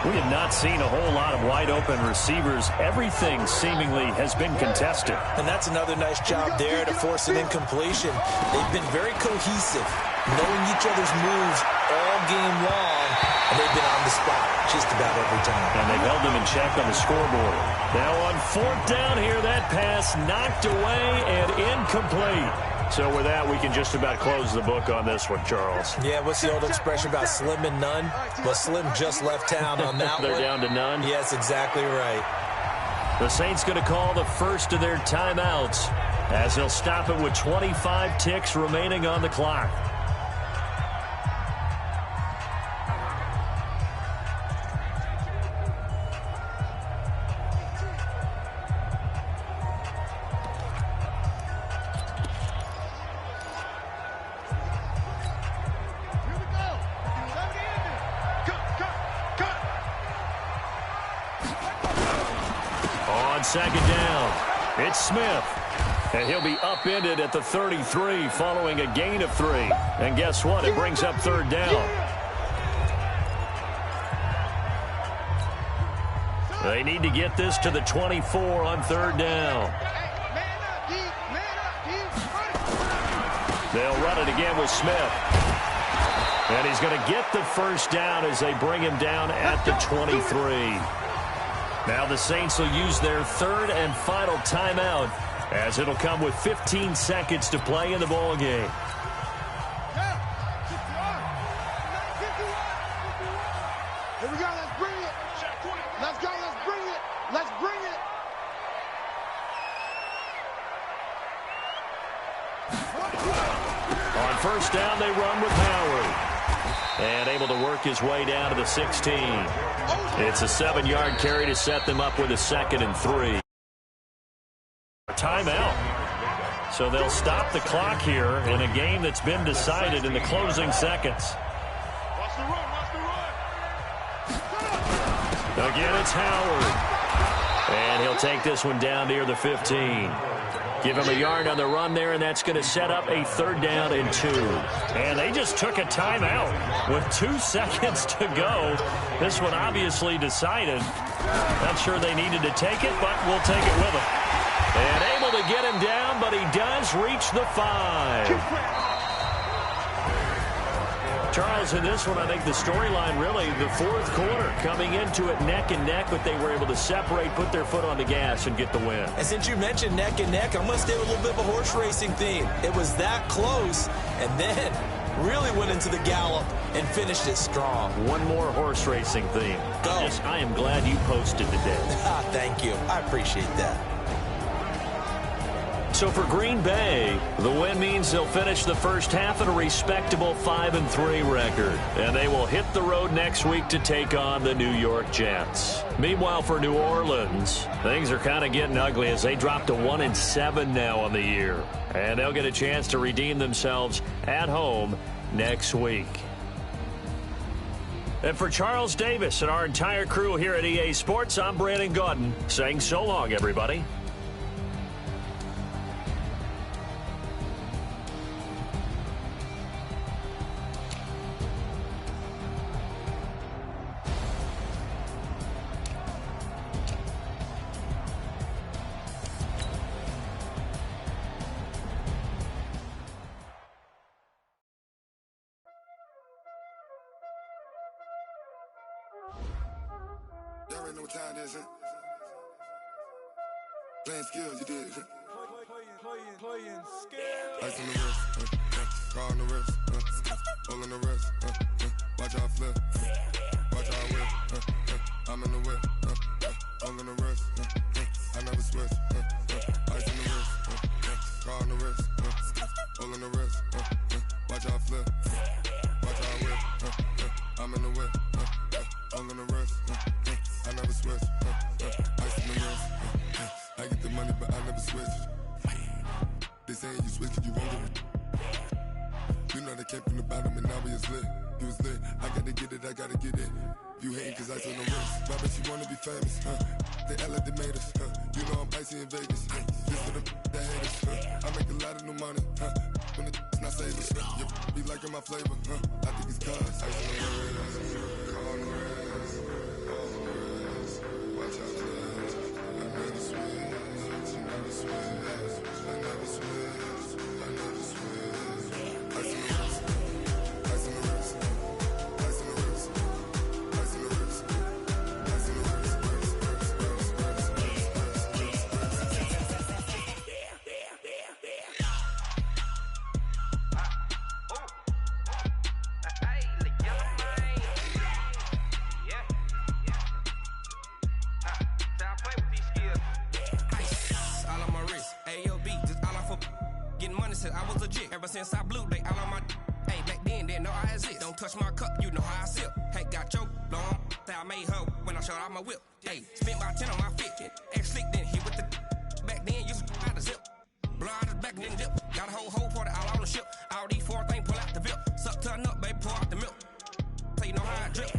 We have not seen a whole lot of wide-open receivers. Everything seemingly has been contested. And that's another nice job there to force an incompletion. They've been very cohesive, knowing each other's moves all game long, and they've been on the spot just about every time. And they've held them in check on the scoreboard. Now on fourth down here, that pass knocked away and incomplete. So with that, we can just about close the book on this one, Charles. Yeah, what's the old expression about slim and none? Well, Slim just left town on that They're one. down to none? Yes, exactly right. The Saints going to call the first of their timeouts as they'll stop it with 25 ticks remaining on the clock. Second down. It's Smith. And he'll be upended at the 33 following a gain of 3. And guess what? It brings up third down. They need to get this to the 24 on third down. They'll run it again with Smith. And he's going to get the first down as they bring him down at the 23. Now the Saints will use their third and final timeout as it'll come with 15 seconds to play in the ball game. Here we go. Let's bring it. Let's go. Let's bring it. Let's bring it. On first down, they run with Howard. And able to work his way down to the 16. It's a 7-yard carry to set them up with a 2nd and 3. Timeout. So they'll stop the clock here in a game that's been decided in the closing seconds. Again, it's Howard. And he'll take this one down near the 15. Give him a yard on the run there, and that's going to set up a third down and 2. And they just took a timeout with 2 seconds to go. This one obviously decided. Not sure they needed to take it, but we'll take it with them. And able to get him down, but he does reach the 5. Charles, in this one, I think the storyline really, the fourth quarter, coming into it neck and neck, but they were able to separate, put their foot on the gas, and get the win. And since you mentioned neck and neck, I'm going to stay with a little bit of a horse racing theme. It was that close, and then really went into the gallop and finished it strong. One more horse racing theme. Go. I am glad you posted today. Thank you. I appreciate that. So for Green Bay, the win means they'll finish the first half at a respectable 5-3 record. And they will hit the road next week to take on the New York Jets. Meanwhile, for New Orleans, things are kind of getting ugly as they drop to 1-7 now on the year. And they'll get a chance to redeem themselves at home next week. And for Charles Davis and our entire crew here at EA Sports, I'm Brandon Gaudin saying so long, everybody. Y'all already know what time it is, huh? Playing skills, you did, huh? Playing skills. Ice on the wrist, car on the wrist, hole in the wrist, watch how I flip, watch how I whip, I'm in the whip, hole in the wrist, I never switch, ice on the wrist, car on the wrist, hole in the wrist, watch how I flip, watch how I whip, I'm in the whip, hole in the wrist, I never switch, ice in the wrist, I get the money but I never switch. They saying you switch 'cause you won't get it. You know they came from the bottom and now we is lit. You was lit, I gotta get it, I gotta get it. You hating 'cause ice on the wrist. Why bet you wanna be famous, They act like they made us, You know I'm icy in Vegas, This for the that hate us, I make a lot of new money, When it's not savers, You be liking my flavor, I think it's cause ice on the wrist, car on the wrist, all the wrist. Watch out, flash, I never switch, you never switch. I never switch, I never switch. Ice in the wrist, ice in the wrist, ice in the wrist, ice in the wrist, ice in the wrist, I was legit ever since I blew they all on my hey back then didn't know I exist. Don't touch my cup, you know how I sip. Hey, got your long that I made her when I showed out my whip. Hey, spent about 10 on my fit. Ex slick then hit with the back then used to out the zip. Blow out his back then dip. Got a whole party all on the ship. All these four things pull out the VIP. Suck turn up, baby, pour out the milk. So you know how I drip.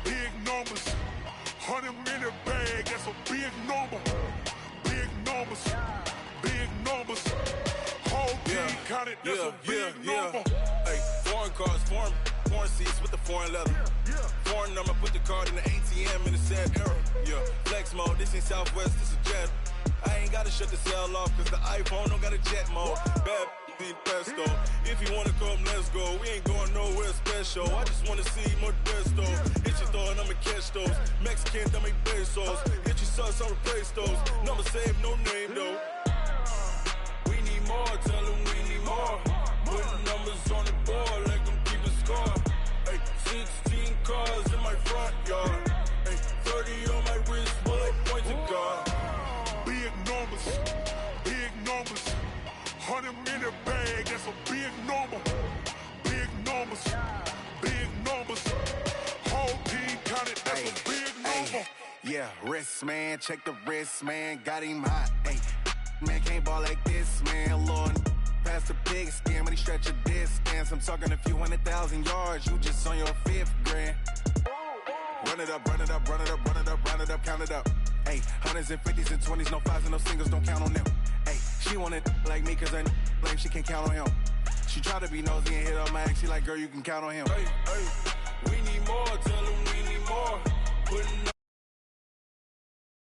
Big numbers, 100-minute bag, that's a big number. Big numbers, whole team counted, that's a big number. Hey, foreign cars, foreign seats with the foreign leather. Foreign number, put the card in the ATM in the sad era. Yeah, flex mode, this ain't Southwest, this is Jet. I ain't gotta shut the cell off, cause the iPhone don't got a jet mode. Bad need pesto. If you wanna come, let's go. We ain't going nowhere special. I just wanna see more Modesto. Hit your thought, I'ma catch those. Mexican, I make pesos. Hit your sauce, I'll replace those. Number saved, no name though. We need more, tell them we need more. Putting numbers on the board, like them keep a score. Hey, 16 cars in my front yard. Hey, 30 on my wrist. normal. Big numbers, big numbers. Whole team counted, that's a big number. Yeah, wrist, man, check the wrist, man, got him hot. Ay, man, can't ball like this, man, Lord. Past the big skin, when he stretch a distance. I'm talking a few 100,000 yards, you just on your 5th grand. Run it up, run it up, run it up, run it up, run it up, count it up. Ay, hundreds and 50s and 20s, no 5s and no singles, don't count on them. Ay, she want it like me, cause her blame, she can't count on him. She try to be nosy and hit up my ex, she like, girl, you can count on him. Ay, ay.